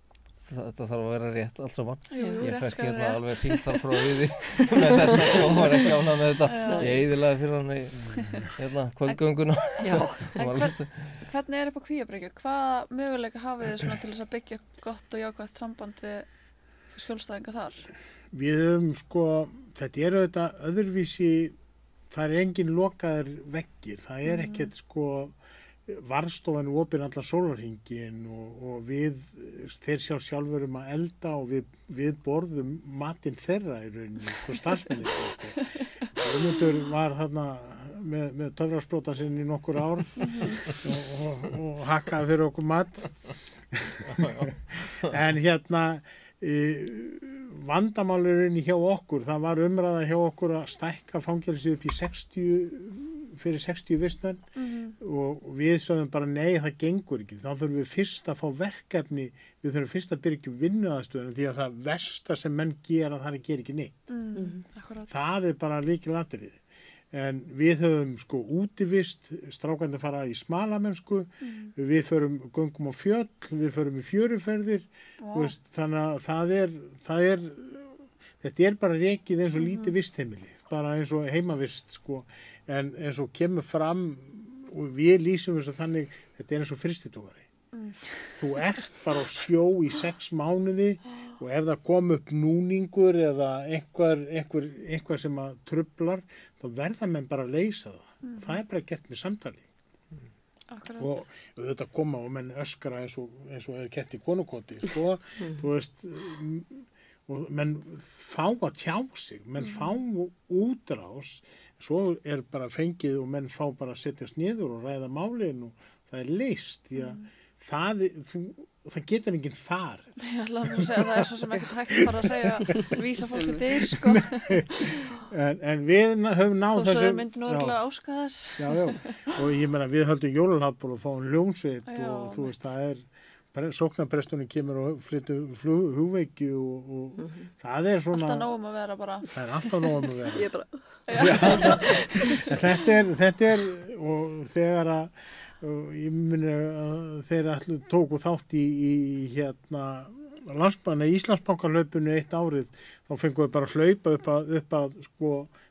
þetta þarf að vera rétt allt saman ég fekk alveg símtal frá Viði með þetta og hún var ekki ánað með þetta ég eyðilaði fyrir hann í kvöldgönguna Hvernig er upp á Kvíabryggju? Hvaða möguleika hafið þið svona til þess að byggja gott og jákvætt samband við skjólstæðinga þar? Við höfum þetta eru þetta öðruvísi það er engin lokaðir veggir það er ekkert varðstofan er opin allan sólarhringinn og þeir sjálfur að elda og við borðum matinn þeirra í rauninni starfsmenni Guðmundur var þarna með töfrarsprota sinn í nokkur ár og hakkaði fyrir okkur mat en vandamálurinn hjá okkur það var umræða hjá okkur að stækka fangelsið upp í 60 vistmenn og við sögðum bara nei, það gengur ekki þá þurfum við fyrst að fá verkefni við þurfum fyrst að byrja vinnuaðstöðunum því að það versta sem menn gera það er að gera ekki neitt það er bara lykilatriði en við höfum útivist strákandi fara í smalamennsku við göngum á fjöll við förum í fjöruferðir veist, þannig að þetta er bara rekið eins og lítið vistheimili bara eins og heimavist en eins og kemur fram og við lýsum þess að þannig þetta er eins og frystitogari þú ert bara á sjó í 6 mánuði og ef það kom upp núningur eða einhver sem að truflar þá verða menn bara að leysa það er bara gert með samtali Akkurat. og þetta koma og menn öskra eins og er gert í konukoti þú veist og menn fá að tjá sig menn fá útrás svo er bara fengið og menn fá bara að setjast niður og ræða málin og það er leyst því að það getur enginn farið Ég ætla að segja það er svo sem ekkert hægt bara að segja vísa fólki til en við höfum náð þó svo þeir myndi nú örgulega áska þess já og ég meina við höldum jólalhatból og fáum hljómsveit og þú veist það er sóknarpresturinn kemur og flyttur hugveiki og það er svona... Alltaf nógum að vera bara. Það er alltaf nógum að vera. Ég bara... Þetta er, og þegar að, ég muni að þeir allir tóku þátt í hérna Íslandsbankarhlaupinu eitt árið, þá fengu við bara að hlaupa upp að sko,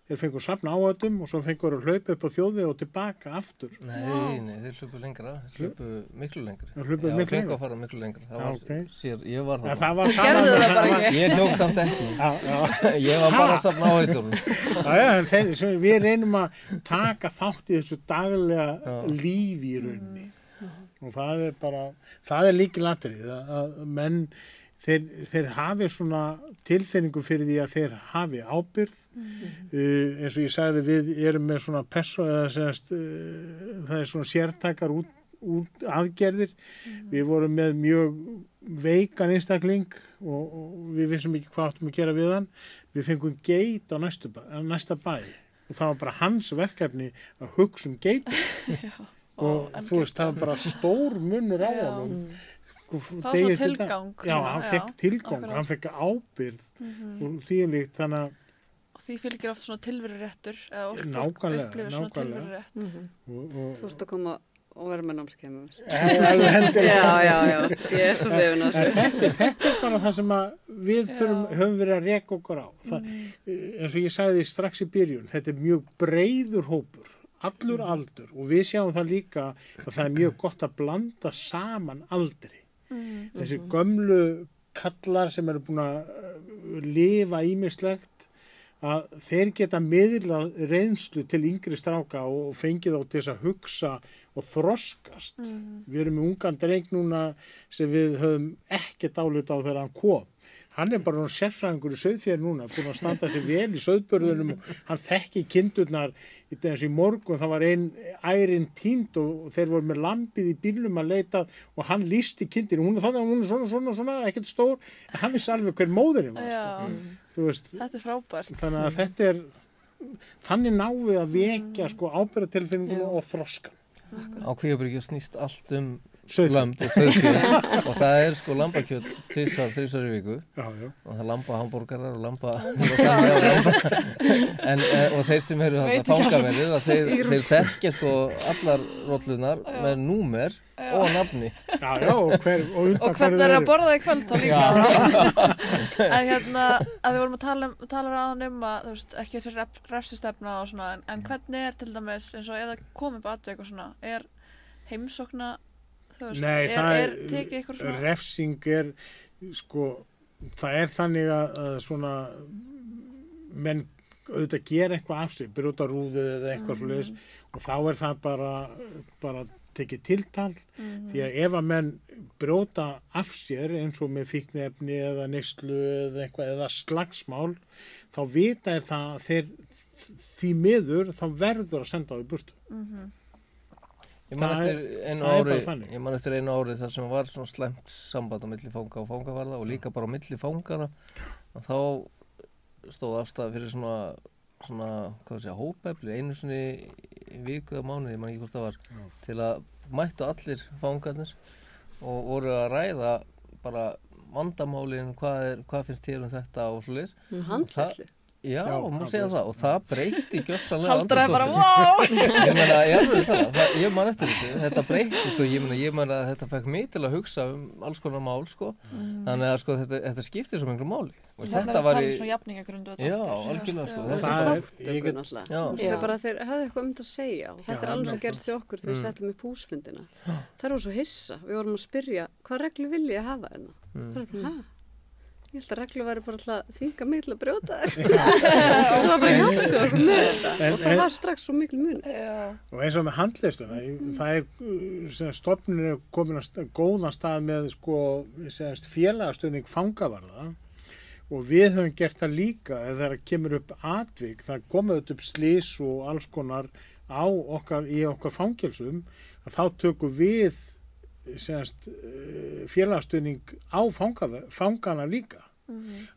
þeir fengu að safna áhættum og svo fengu við að hlaupa upp á þjóðveg og tilbaka aftur. Nei, þeir hlupu lengra, þeir hlupu miklu lengra. Þeir hlupu miklu lengra? Fengu að fara miklu lengra. Það var sér, ég var það. Það var ég hljók samt ekki. Ég var bara að safna áhættunum. Við reynum að taka þátt í þessu daglega lífi í rauninni. Og það er bara, það er líkilatrið að menn, þeir hafi svona tilfinningu fyrir því að þeir hafi ábyrgð. Eins og ég sagði, við erum með svona það er svona sértækar út aðgerðir. Við vorum með mjög veikan einstakling og við vissum ekki hvað áttum að gera við hann. Við fengum geit á næsta bæ og það var bara hans verkefni að hugsa geit. Og þú veist, það var bara stór munur á honum. Það var svo tilgang. Já, hann fekk tilgang, hann fekk ábyrgð og þvílíkt, þannig að... Og því fylgir oft svona tilveruréttur, eða fólk upplifir svona tilverurétt. Þú ert að koma og vera með námskeiðum. Já, ég er svo hrifin af því. Þetta er bara það sem við höfum verið að reka okkur á. Eins og ég sagði strax í byrjun, þetta er mjög breiður hópur. Allur aldur og við sjáum það líka að það er mjög gott að blanda saman aldri. Þessi gömlu kallar sem eru búin að lifa ýmislegt að þeir geta miðlað reynslu til yngri stráka og fengið á til þess að hugsa og þroskast. Við erum með ungan dreng núna sem við höfum ekkert álita á þegar hann kom. Hann er bara sérfræðingur í sauðfjör núna, búinn að standa sig vel í sauðburðunum og hann þekki kindurnar eins í morgun, það var ein ærin týnd og þeir voru með lambið í bílnum að leita og hann lýsti kindinu, hún er svona, ekkert stór, en hann vissi alveg hver móðurinn var. Þú veist, þetta er frábært. Þannig að þetta er, þannig náum við að vekja ábyrgðartilfinninguna og þroskan. Á Kvíabryggju snýst allt lamb og sauðfé og það er lambakjöt 2-3 í viku og það er lambahambúrgarar og og þeir sem eru fangaverðir þeir þekkja allar rollunar með númer og nafni og hvernig er að borða í kvöld þá líka en hérna að við vorum að tala ráðan að þú veist ekki þessi refsistefna og svona en hvernig er til dæmis eins og ef það komið upp atvik og svona er heimsókna Nei, refsing er það er þannig að svona menn auðvitað gera eitthvað af sig, brjóta rúðu eða eitthvað svoleiðis og þá er það bara tekið tiltal því að ef að menn brjóta af sér eins og með fíkniefni eða neyslu eða eitthvað eða slagsmál þá vita er það að þeir því miður þá verður að senda á í burtu. Ég man eftir einu ári þar sem var svona slæmt samband á milli fanga og fangavarða og líka bara á milli fangana og þá stóð afstæða fyrir svona hópefli einu sinni í viku eða mánuði, ég man ekki hvort það var til að mættu allir fangarnir og voru að ræða bara vandamálin, hvað finnst þér þetta og svoleiðis. Handfærslu. Já, má segja það og það breyti gjörsamlega Halldóra bara, wow! Ég man eftir þetta breytist og ég meina að þetta fekk mig til að hugsa alls konar mál þannig að þetta skiptir svo miklu máli Þetta var í svona jafningagrundu Já, algjörlega Það er bara þeir hefðu eitthvað að segja og þetta er alveg sem gerst til okkur þegar við settum upp húsfundina Það er svo hissa, við vorum að spyrja hvað reglu vilja að hafa hérna Það er bara, Ég held að reglu væri bara alltaf þvinga mig til að brjóta þér. Það var bara hjálpið okkur með þetta og það var strax svo mikil mun. Og eins og með handleiðsluna, það er stofnun komin að góðan stað með félagastuðning fangavarða og við höfum gert það líka ef það kemur upp atvik, það komið upp slys og alls konar í okkar fangelsum að þá tökum við félagastuðning á fangana líka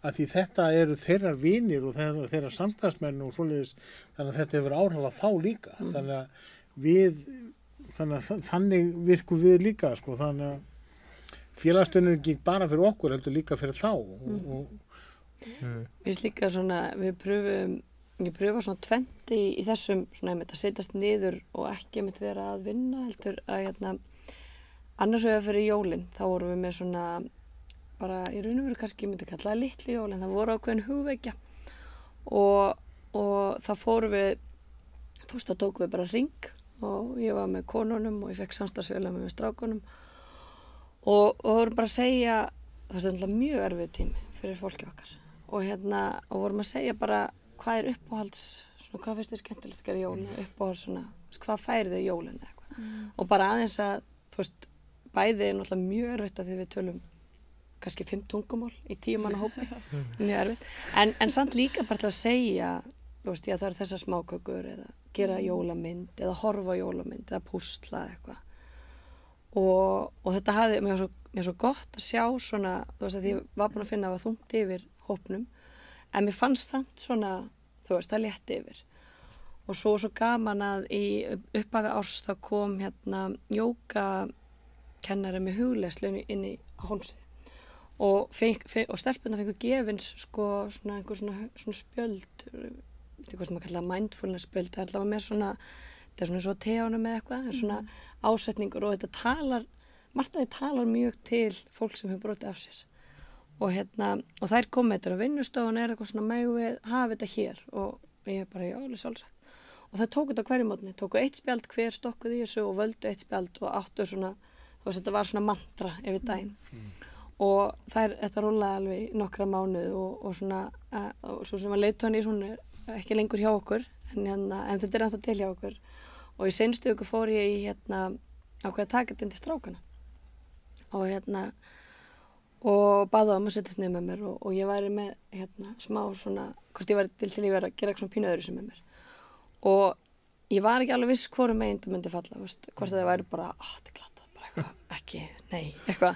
að því þetta eru þeirra vinir og þeirra samtalsmenn og svoleiðis þannig að þetta hefur áhrif á þá líka þannig virkum við líka þannig að félagsstundin ekki bara fyrir okkur, heldur líka fyrir þá. Við finnst líka svona, ég pröfa svona 20 í þessum svona einmitt að setjast niður og ekki einmitt vera að vinna heldur að annars vegar fyrir jólin þá vorum við með svona bara í raun og veru kannski ég myndi kalla það litlu jólin, það voru ákveðin hugvekja og það fórum við fyrst að tókum við bara hring og ég var með konunum og ég fekk samstarfsfélag með strákunum og vorum bara að segja það er mjög erfið tími fyrir fólki okkar og vorum að segja bara hvað uppáhalds, svona hvað finnst þið skemmtilegt að gera jólin, uppáhalds svona, hvað færið þið jólin eitthvað og bara aðeins að, þú veist, bæði er náttúrulega mjög erfitt að því við tölum kannski 5 tungumál í 10 manna hópi, mjög erfitt, en samt líka bara til að segja, þú veist, það eru þessar smákökur eða gera jólamynd eða horfa jólamynd eða púsla eitthvað og þetta hafði, mér svo gott að sjá svona, þú veist, að ég var búin að finna að það var þungt yfir hópnum en mér fannst það svona, þú veist, það létti yfir og svo gaman að í upphafi árs þá kom jógakennari með hugleiðslu inn í Hólmsheiði og stelpurnar fengu gefins sko svona einhver svona spjöld, veit ekki hvað sem maður kalla mindfulness spjöld, það er alltaf með svona, þetta er svona eins og tegunum með eitthvað, en svona ásetningur og þetta margt talar mjög til fólk sem hefur brotið af sér og þær kom með þetta á vinnustofan eitthvað svona megum við hafa þetta hér og ég bara, já, alveg sjálfsagt og það tóku þetta á hverju mótni, tóku 1 spjald hver stokkuð í þessu og völdu 1 spjald og áttu svona, þú veist, þetta var svona mantra yfir daginn og þetta rúlaði alveg í nokkra mánuð og svona, og svo sem var leiðtóni svona ekki lengur hjá okkur en þetta er ennþá til hjá okkur og í seinustu viku fór ég í ákveð að taka þetta inn til strákana og baða að setjast niður með mér og ég væri með smá svona, hvort ég væri til ég væri að gera eitthvað svona pínu öðru sem með mér og ég var ekki alveg viss hvorum meginn það myndi falla, veist, hvort það væri bara þetta er glatað, bara eitthvað, ekki, nei eitthvað,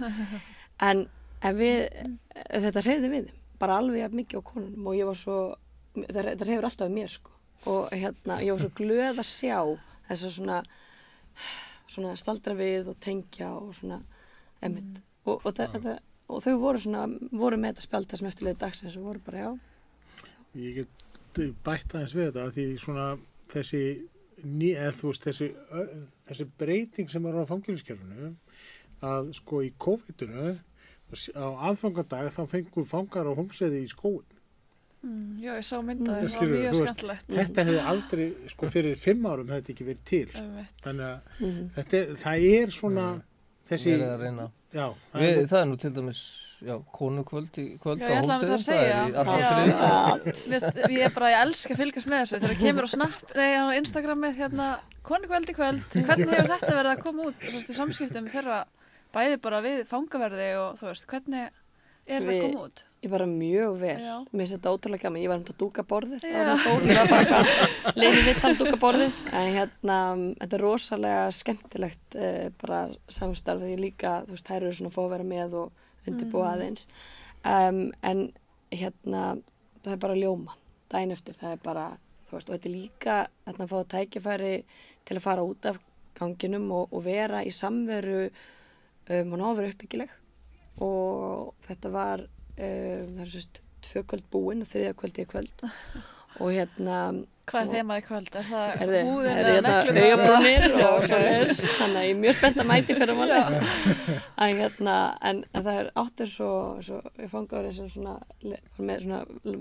en þetta hreyfði við þeim, bara alveg jafn mikið á konunum og ég var svo, þetta hreyfur alltaf við mér sko og ég var svo glöð að sjá þessa svona staldra við og tengja og svona einmitt og þau voru með þetta spjald þessum eftirleið dagsins og voru bara, já. Ég get bætt aðeins við þetta því svona þessi breyting sem var á fangelskerfinu að sko í COVID-inu á aðfangadag þá fengu fangar á Hólmsheiði í skóinn. Já, ég sá myndaði, það var mjög skemmtilegt. Þetta hefði aldrei, sko fyrir 5 árum þetta ekki verið til. Þannig að það er svona þessi... Verið að reyna. Já. Það er nú til dæmis, konukvöld á Hólmsheiði, það er í allra friði. Ég elska að fylgjast með þessu, þegar kemur á á Instagramið, konukvöld í kvöld, hvernig hefur þetta verið að koma út í samskiptum þeirra bæði bara við fangaverði og þú veist, hvernig er það að koma út? Ég bara mjög vel, mér finnst þetta ótrúlega gaman, ég var að dúka borðið, ég var bara leiði viðtal dúka borðið, en þetta er rosalega skemmtilegt bara samstarfið, ég líka, þú veist, þær eru svona að fá að vera með og undirbúa aðeins, en það er bara ljóma, daginn eftir, það er bara, þú veist, og þetta er líka að fá tækifæri til að fara út af ganginum og vera í samveru, hún á að vera uppbyggileg og þetta var það er sérst 2 kvöld búin og 3. kvöldi í kvöld og hvað er þemað í kvöld? Er það húðin eða neglur? Augabrúnir og þannig að ég er mjög spennt að mæti fyrir máli en það er áttur svo ég fangaður sem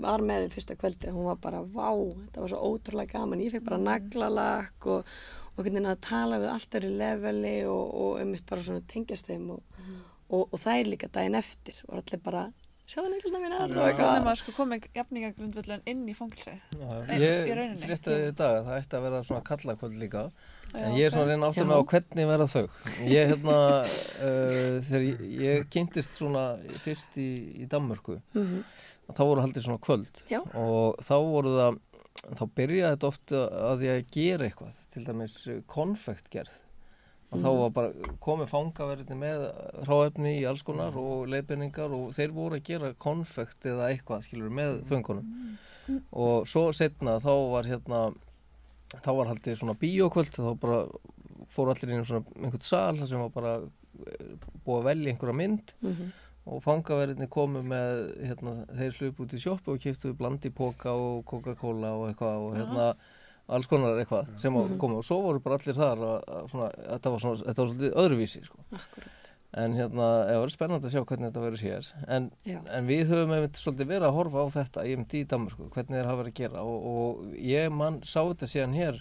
var með í fyrsta kvöldi hún var bara vá, þetta var svo ótrúlega gaman ég fekk bara naglalakk og hvernig að tala við alltaf í leveli og bara svona tengjast þeim og það er líka daginn eftir og allir bara sjáðu negluna mínar og eitthvað. Þannig að maður sko komið jafningagrundvöllin inn í fangelsið. Ég fréttaði í dag að það ætti að vera svona kallakvöld líka en ég er svona að reyna áttum með á hvernig verða þau. Ég þegar ég kynntist svona fyrst í Danmörku þá voru haldið svona kvöld og þá byrjaði þetta oft að ég að gera eitthvað til dæmis konfektgerð og þá var bara komið fangaverðinni með hráefni í alls konar og leiðbeiningar og þeir voru að gera konfekt eða eitthvað skilur með föngunum og svo seinna þá var haldið svona bíókvöld þá bara fóru allir inn í svona einhvern sal þar sem var bara búið að velja einhverja mynd og fangaverðinni komu með þeir hlupu út í sjoppu og keyptu blandi póka og Coca-Cola og eitthvað og alls konar eitthvað sem komu og svo voru bara allir þar þetta var svolítið öðruvísi sko. Akkurat. En það var spennandi að sjá hvernig þetta verður hér en við höfum svolítið verið að horfa á þetta í Danmörku, hvernig þeir hafa verið að gera og ég sá þetta síðan hér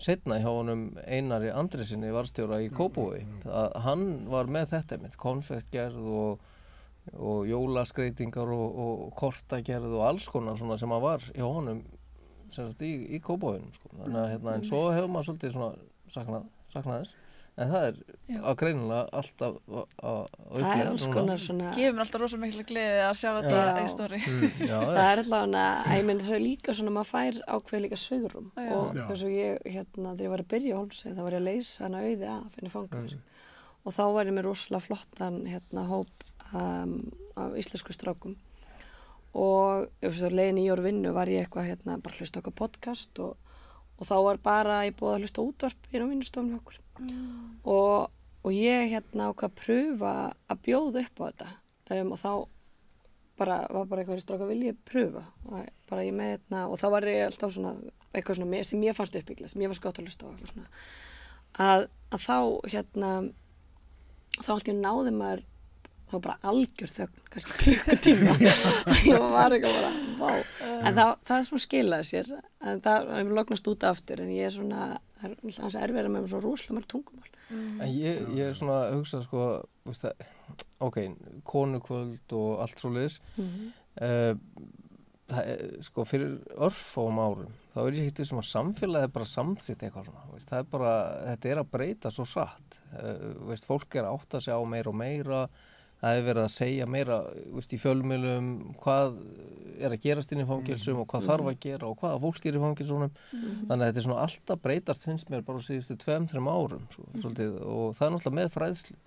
seinna hjá honum Einari Andresinni varðstjóra í Kópavogi að hann var með þetta konfektgerð og jólaskreitingar og kortagerð og alls konar svona sem að var hjá honum sem sagt í Kópavoginum sko. Þannig að en svo hefur maður svolítið svona saknað þess en það að greinilega alltaf að það alls konar svona gefur mér alltaf rosa mikla gleði að sjá þetta í stóri það allavega ég meina þess að líka svona maður fær ákveð líka svigrum og þess að ég þegar ég var að byrja á Hólmsheiði þá var ég að leysa hana auði af henni fangavís og þá var ég með rosalega flottan hóp af íslensku strákum og leiðin í vinnu var ég eitthvað bara hlusta okkar podcast og þá var bara ég búið að hlusta útvarp inn á vinnustofnum okkur og ég ákvað að pröfa að bjóða upp á þetta og þá var bara eitthvað stráka vil ég pröfa og bara ég með og þá var ég alltaf svona eitthvað svona sem ég fannst uppbyggla sem ég var skott að hlusta á eitthvað svona að þá þá allt ég náði maður þá bara algjör þögn, kannski klukkutíma og var eitthvað bara, vá en það svona skilaði sér en það hefur lognast út aftur en ég svona, það hans erfiðara með svo rosalega marg tungumál En ég svona hugsa sko, veist það, ok, konukvöld og allt svoleiðis sko fyrir örfáum árum þá ég ekki sem að samfélagið bara samþýtt eitthvað svona, veist, það bara, þetta að breyta svo hratt, veist, fólk að átta sig á meira og meira það hefur verið að segja meira veist, í fjölmiðlum hvað að gerast inn í fangelsum og hvað þarf að gera og hvaða fólk í fangelsunum þannig að þetta svona alltaf breytast finnst mér bara síðustu 2-3 árum svolítið, og það náttúrulega með fræðslu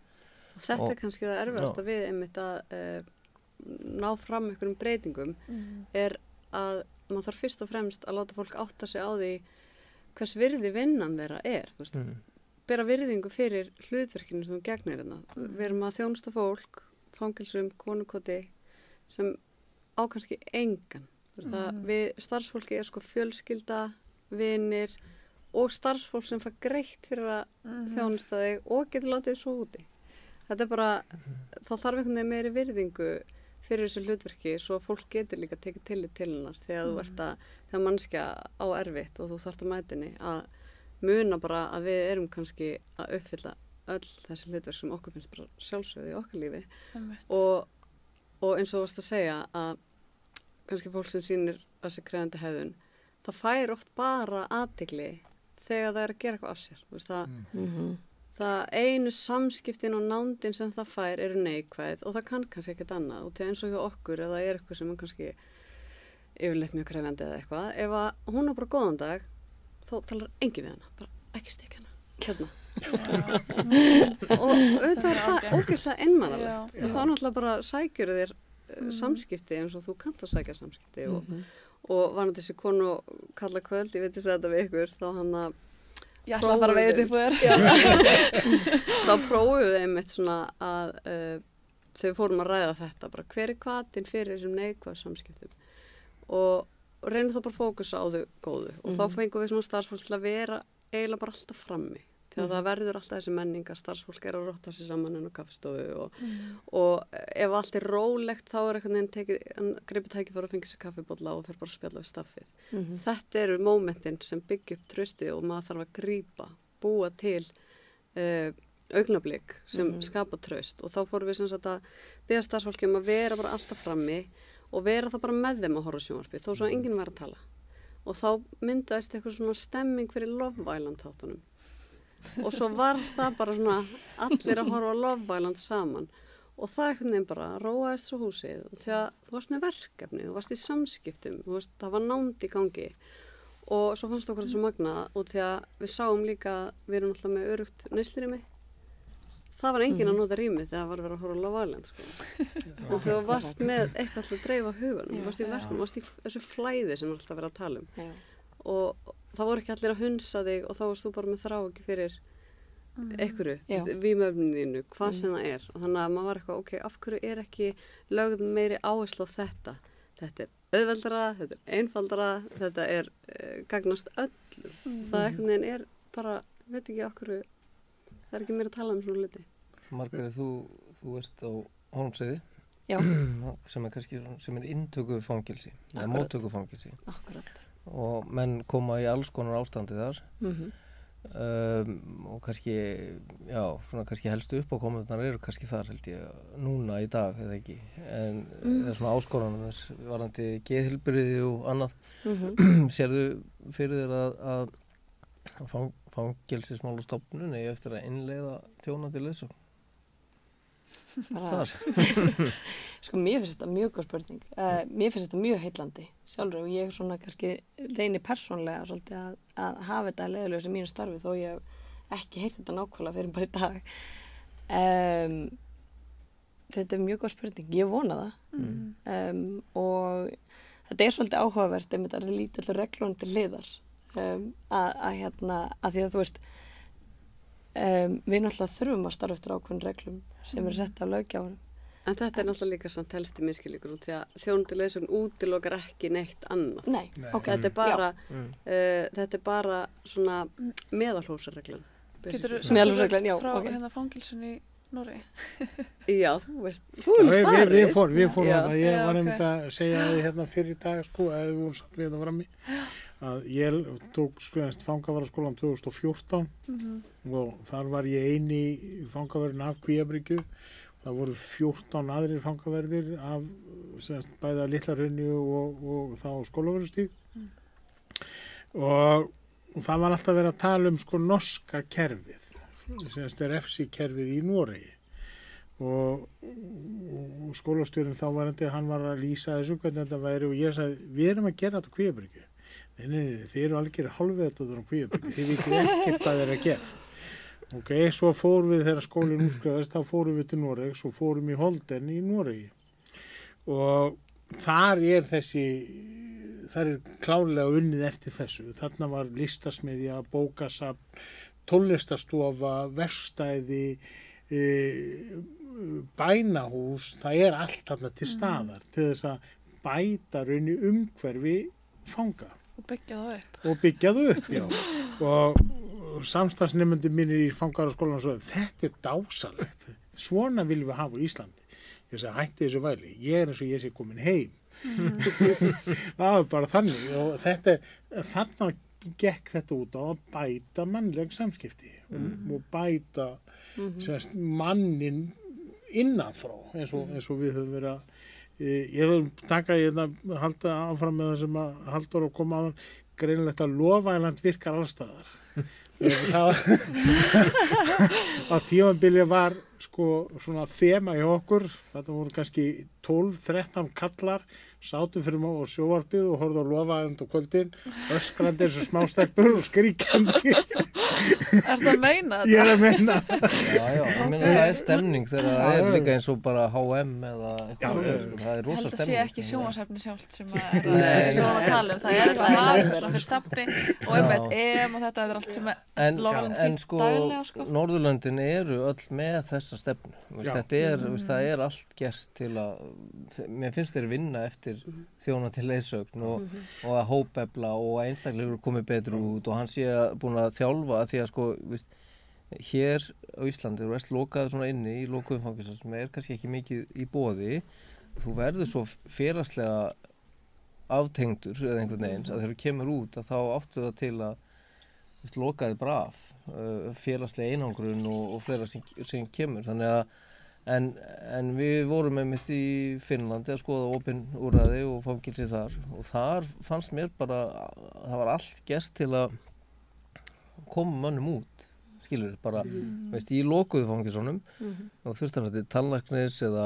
Þetta kannski það erfiðasta við einmitt að ná fram einhverjum breytingum að maður þarf fyrst og fremst að láta fólk átta sig á því hvers virði vinnan þeirra þú veist bera virðingu fyrir hlutverkinu sem þú gegnir hérna. Við erum að þjónusta fólk, fangelsum, konukoti sem á kannski engan. Við starfsfólki sko fjölskylda, vinir og starfsfólk sem fær greitt fyrir að þjónusta þig og getur látið svo úti. Þetta bara, þá þarf einhvern veginn meiri virðingu fyrir þessu hlutverki svo að fólk getur líka tekið tillit til hennar þegar þú ert þegar mannskja á erfitt og þú þarft að mæta henni að muna bara að við erum kannski að uppfylla öll þessi hlutverk sem okkur finnst bara sjálfsögðu í okkar lífi og eins og þú varst að segja að kannski fólk sem sýnir þessi krefandi hegðun það fær oft bara athygli þegar það er að gera eitthvað af sér þú veist, það einu samskiptin og nándin sem það fær eru neikvæð og það kann kannski ekkert annað og til eins og hjá okkur eða er eitthvað sem er kannski yfirleitt mjög krefandi eða eitthvað ef að hún á bara góðan dag þá talar enginn við hana, bara ekki stikka hana, og auðvitað er það ógeðslega einmanalegt og þá náttúrulega bara sækjur þér samskipti eins og þú kannt að sækja samskipti og var þessi konu kalla kvöld, ég veit að segja þetta við ykkur þá hann að ég ætla að fara að veiða upp þér þá prófuðu við einmitt svona að þegar við fórum að ræða þetta bara hver hvatinn fyrir þessum neikvæð samskiptum og reynum þá bara að fókusa á þau góðu og þá fengum við svona starfsfólk til að vera eiginlega bara alltaf frammi því að það verður alltaf þessi menning að starfsfólk er að rotta sér saman inn á kaffistofu og ef allt er rólegt þá er einhvern veginn gripið tækifæri að fengja sér kaffibolla og fer bara að spjalla við staffið þetta eru mómentin sem byggja upp trausti og maður þarf að búa til augnablik sem skapa traust og þá fórum við sem sagt að biðja starfsfólki að vera bara alltaf frammi og vera það bara með þeim að horfa sjónvarpið þó svo að enginn væri að tala og þá myndaðist eitthvað svona stemming fyrir Love Island þáttunum og svo var það bara svona allir að horfa Love Island saman og það einhvern veginn bara róaðist svo húsið og því að þú varst með verkefni, þú varst í samskiptum það var nánd í gangi og svo fannst okkur þessu magnað og því að við sáum líka við erum alltaf með öruggt neyslurými það var enginn að nota rými þegar það var að vera að horfa á Love Island sko. og þú varst með eitthvað til að dreifa huganum, þú varst í verkefni, þú varst í þessu flæði sem við alltaf verið að tala og það voru ekki allir að hunsa þig og þá varst þú bara með þráhyggju fyrir einhverju, Já. vímöfninu, hvað sem það er. Og þannig að maður var eitthvað, ok, af hverju er ekki lögð meiri áherslu á þetta? Þetta er auðveldara, þetta er einfaldara, þetta er gagnast öllum. Það einhvern veginn er bara, veit ekki af hverju, það er ekki meira að tala um svona hluti. Margrét, þú veist á Hólmsheiði Já, sem er kannski sem er inntökufangilsi eða Akkurat. móttökufangilsi akkurat. og menn koma í alls konar ástandi þar og kannski já, svona kannski helstu upp á komundunar eru kannski þar held ég núna í dag eða ekki en eða svona áskorunum þess varðandi geðheilbrigði og annað sérðu fyrir þér að fangelsismálastofnun eigi eftir að innleiða þjónandi leiðsögn þar? Sko, mér finnst þetta mjög góð spurning. Mér finnst þetta mjög heillandi sjálfur og ég svona kannski reyni persónlega svolítið að hafa þetta leiðilegu sem mínu starfi þó ég hef ekki heyrt þetta nákvæmlega fyrir bara í dag. Þetta er mjög góð spurning. Ég vona það. Og þetta er svolítið áhugavert ef þetta er lítið reglum til hliðar. Að því að þú veist við náttúrulega þurfum að starfa eftir ákveðnum reglum sem eru sett af löggjafanum. En þetta er náttúrulega líka samt helsti miskilningur út því að þjónustu leiðsögn útilokar ekki neitt annað. Nei, ok. Þetta er bara svona meðalhófsarreglan. Geturðu Meðalhófsreglan, já, frá ok. hérna fangilsun í Noregi? Já, þú veist. Við fórum Já. þarna, ég Já, var ok. einmitt að segja því hérna fyrir í dag sko, að við vorum satt við það frammi að ég tók fangavaraskólan 2014 og þar var ég eini fangaverðin af Kvíabryggju. Það voru 14 aðrir fangaverðir af bæði að Litla-Hrauni og þá Skólavörðustíg og það var alltaf verið að tala um sko norska kerfið sem er FC-kerfið í Noregi og skólastjórinn þá hann var að lýsa þessu hvernig þetta væri og ég sagði við erum að gera þetta á Kvíabryggju. Nei, þið eru algjör hálfveðatóttur á Kvíabryggju, þið vitið ekkert hvað þeir að gera. Ok, svo fórum við þegar skólinn útskrifaðist, þá fórum við til Noregs og fórum í Holden í Noregi og þar er klárlega unnið eftir þessu. Þarna var listasmiðja, bókasafn, tónlistastofa, verkstæði, bænahús, það er allt þarna til staðar til þess að bæta raunni umhverfi fanga. Og byggja það upp. Og byggja það upp, já. Og samstagsnefnandi mínir í fangavaraskólanum svo, þetta er dásalegt. Svona viljum við hafa á Íslandi. Ég segi, hætti þessu væli. Ég er eins og ég sé komin heim. Það var bara þannig. Og þarna gekk þetta út á að bæta mannleg samskipti og bæta mannin innanfrá eins og við höfum verið að ég vil halda áfram með það sem að Halldór að koma á greinilegt að Lofæland virkar allstaðar. Á tímabili var sko svona þema í okkur, þetta voru kannski 12-13 kallar, sátum fyrir og sjóvarpið og horfðu á Lofæland á kvöldin, öskrandi eins og smástelpur og skríkjandi. Ertu að meina þetta? Ég er að meina. Já, ég meina það er stemning þegar það er líka eins og bara HM eða eitthvað, það er Ég rosa held að stemning. sé ekki sjónvarpsefni sjálft sem að Nei. að tala um. Það er eitthvað hafð svona fyrir stafni og einmitt og þetta er allt sem Lofæland En sýnt sko, daglega sko. Norðurlöndin eru öll með þessa stefnu. Þetta það er allt gert til að, mér finnst þeir vinna eftir þjónandi leiðsögn og að hópefla og að einstaklegur komið betur út og hann sé búin að þjálfa því að sko, hér á Íslandi þú ert lokaður svona inni í lokuðum fangelsum sem er kannski ekki mikið í boði. Þú verður svo félagslega aftengdur eða einhvern veginn að þegar þú kemur út að þá áttu það til að lokaði braf, félagslega einangrun og fleira sem kemur. Þannig að en við vorum einmitt í Finnlandi að skoða opin úrræði og fangelsi þar og þar fannst mér bara það var allt gert til að koma mönnum út, skilur bara, í lokuðu fangelsunum og þurfti að tannlæknis eða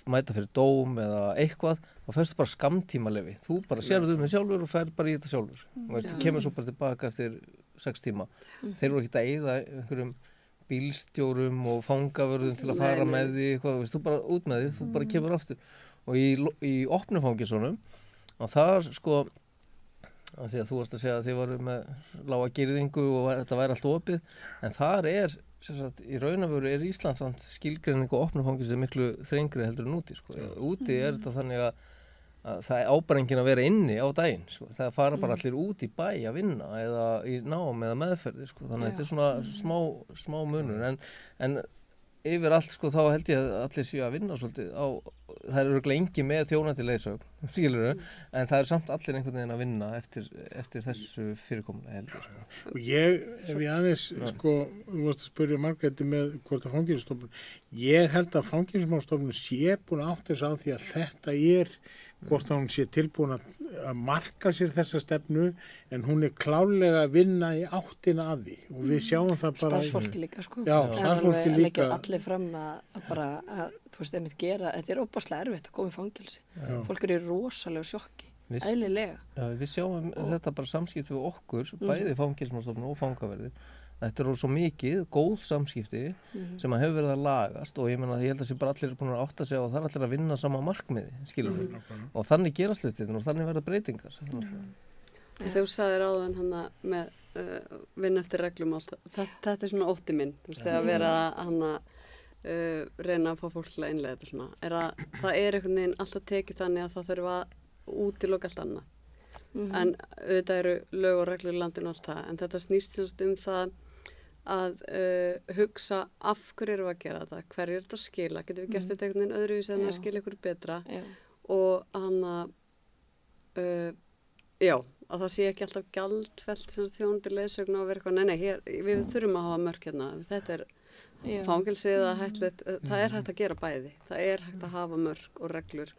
mæta fyrir dóm eða eitthvað og færstu bara skammtímaleyfi, þú bara sérðu með sjálfur og færð bara í þetta sjálfur og þú kemur svo bara tilbaka eftir 6 tíma. Þeir voru ekki að eyða einhverjum bílstjórum og fangavörðum til að fara með því eitthvað, þú bara út með því, þú bara kemur aftur og í opnum fangelsunum og þar sko því að þú varst að segja að þið varu með lága girðingu og þetta væri allt opið en þar er sem sagt, í raun og veru Ísland samt skilgreining og opnum fangilsi miklu þrengri heldur en úti, sko. Úti þetta þannig að það á bara enginn að vera inni á daginn, sko. Það fara bara allir út í bæ að vinna eða í nám eða meðferði, sko. Þannig að þetta svona smá munur en yfir allt, sko, þá held ég að allir séu að vinna svolítið það eru lengi með þjónandi leiðsögn, skilurðu, en það er samt allir einhvern veginn að vinna eftir þessu fyrirkomuna, held ég, sko. Og ef ég aðeins, sko, þú varst að spyrja Margréti með hvort að Fangelsismálastofnun, ég held að Fangelsismálastofnun sé búin að átta sig á því að þetta hvort að hún sé tilbúin að marka sér þessa stefnu, en hún klárlega að vinna í áttina að því og við sjáum það bara starfsfólki líka, sko. Já, starfsfólki líka. Leggja allir fram að bara, þú veist, einmitt gera, þetta óbáslega erfitt að koma í fangelsi. Fólk eru í rosalega sjokki, eðlilega. Já, við sjáum þetta bara samskipti við okkur, bæði Fangelsismálastofnun og fangaverðir. Þetta svo mikið, góð samskipti sem að hefur verið að lagast og ég meina að ég held að bara allir búin að átta sig á að það er allir að vinna sama markmiði, skilur við. Og þannig gerast hlutirnir og þannig verða breytingar. Þú sagðir áðan hana með vinna eftir reglum og allt. Þetta er svona ótti minn, þú veist, þegar vera hana reyna að fá fólk til að innlega þetta svona. Það er einhvern veginn alltaf tekið þannig að það þurfa að útiloka allt annað. En auðvitað eru lög og reglur í landinu og allt það, en þetta snýst það að hugsa af hverju erum við að gera þetta, hverju er þetta að skila, getum við gert þetta einhvern veginn öðruvísi en að skila ykkur betra og að það sé ekki alltaf gjaldfellt þjónustu leiðsögn og vera eitthvað, nei, við þurfum að hafa mörk hérna, þetta er fangelsið eða hættulegt, það er hægt að gera bæði, það er hægt að hafa mörk og reglur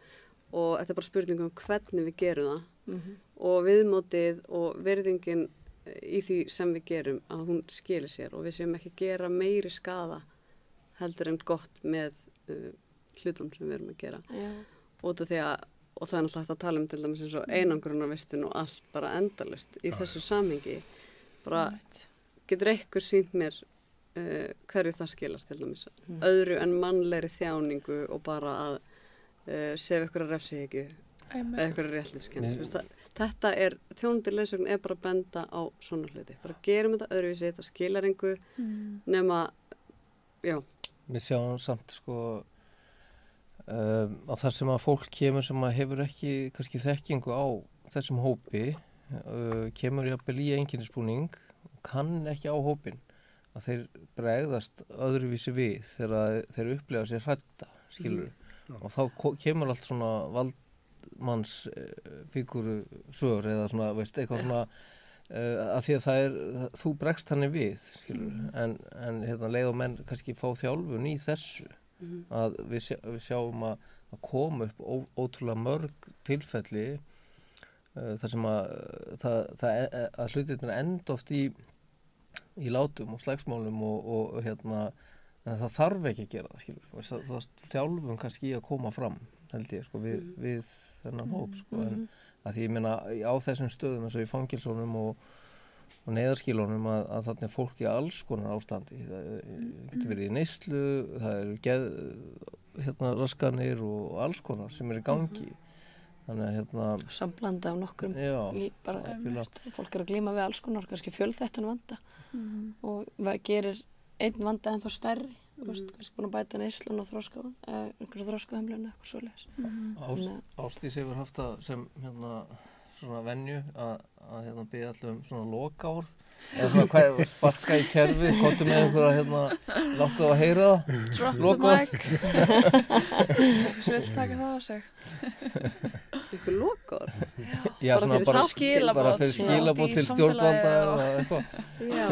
og þetta er bara spurning hvernig við gerum það og viðmótið og virðingin í því sem við gerum að hún skili sér og við séum ekki gera meiri skaða heldur en gott með hlutum sem við erum að gera út af því að, og það er náttúrulega hægt að tala til dæmis eins og einangrunarvistun og allt bara endalaust í þessu samhengi bara getur einhver sýnt mér hverju það skilar til dæmis öðru en mannlegri þjáningu og bara að sefa ykkur að refsi ekki eða ykkur að réttlífskennd þetta þjónustu leiðsögn bara að benda á svona hluti. Bara gerum þetta öðruvísi, það skilar engu nema, Við sjáum samt, sko, að þar sem að fólk kemur sem að hefur ekki kannski þekkingu á þessum hópi, kemur jafnvel í einkennisbúning og kann ekki á hópinn, að þeir bregðast öðruvísi við þegar þeir upplega sér hrædda, skilur. Og þá kemur allt svona manns fíguru svör eða svona, veist, eitthvað svona að því að það þú bregst þannig við, skilur, en hérna leið og menn kannski fá þjálfun í þessu að við sjáum að koma upp ótrúlega mörg tilfelli þar sem að hlutirnir enda oft í látum og slagsmálum og hérna en það þarf ekki að gera það, skilur, það þjálfun kannski í að koma fram held ég, sko, við þennan hóp, sko, en að því ég meina á þessum stöðum eins og í fangelsónum og neyðarskílónum að þarna er fólk í alls konar ástandi, það getur verið í neyslu, það eru raskanir og alls konar sem er í gangi, þannig að samblanda af nokkrum, bara fólk er að glíma við alls konar, kannski fjölþættan vanda og gerir einn vanda en þá stærri, kannski búin að bæta neyslun og einhverja þroskahömlun eitthvað svoleiðis. Ásdís hefur haft það sem svona venju að biðja allir svona lokaorð eða svona sparka í kerfið, komdu með einhverja láttu það að heyra það lokaorð. Svo vill taka það á sig. Einhver lokaorð? Já, bara fyrir skilaboð til stjórnvalda eða eitthvað. Já.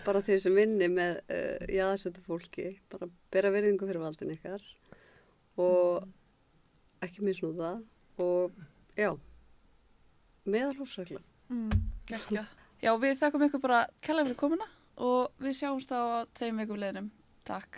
Bara þeir sem vinni með jaðarsettu fólki, bara bera virðingu fyrir valdin ykkar og ekki misnúða og meðalhófsregla. Gekkja. Já, við þakkum ykkur bara kærlega fyrir komuna og við sjáumst þá á 2 vikum liðnum. Takk.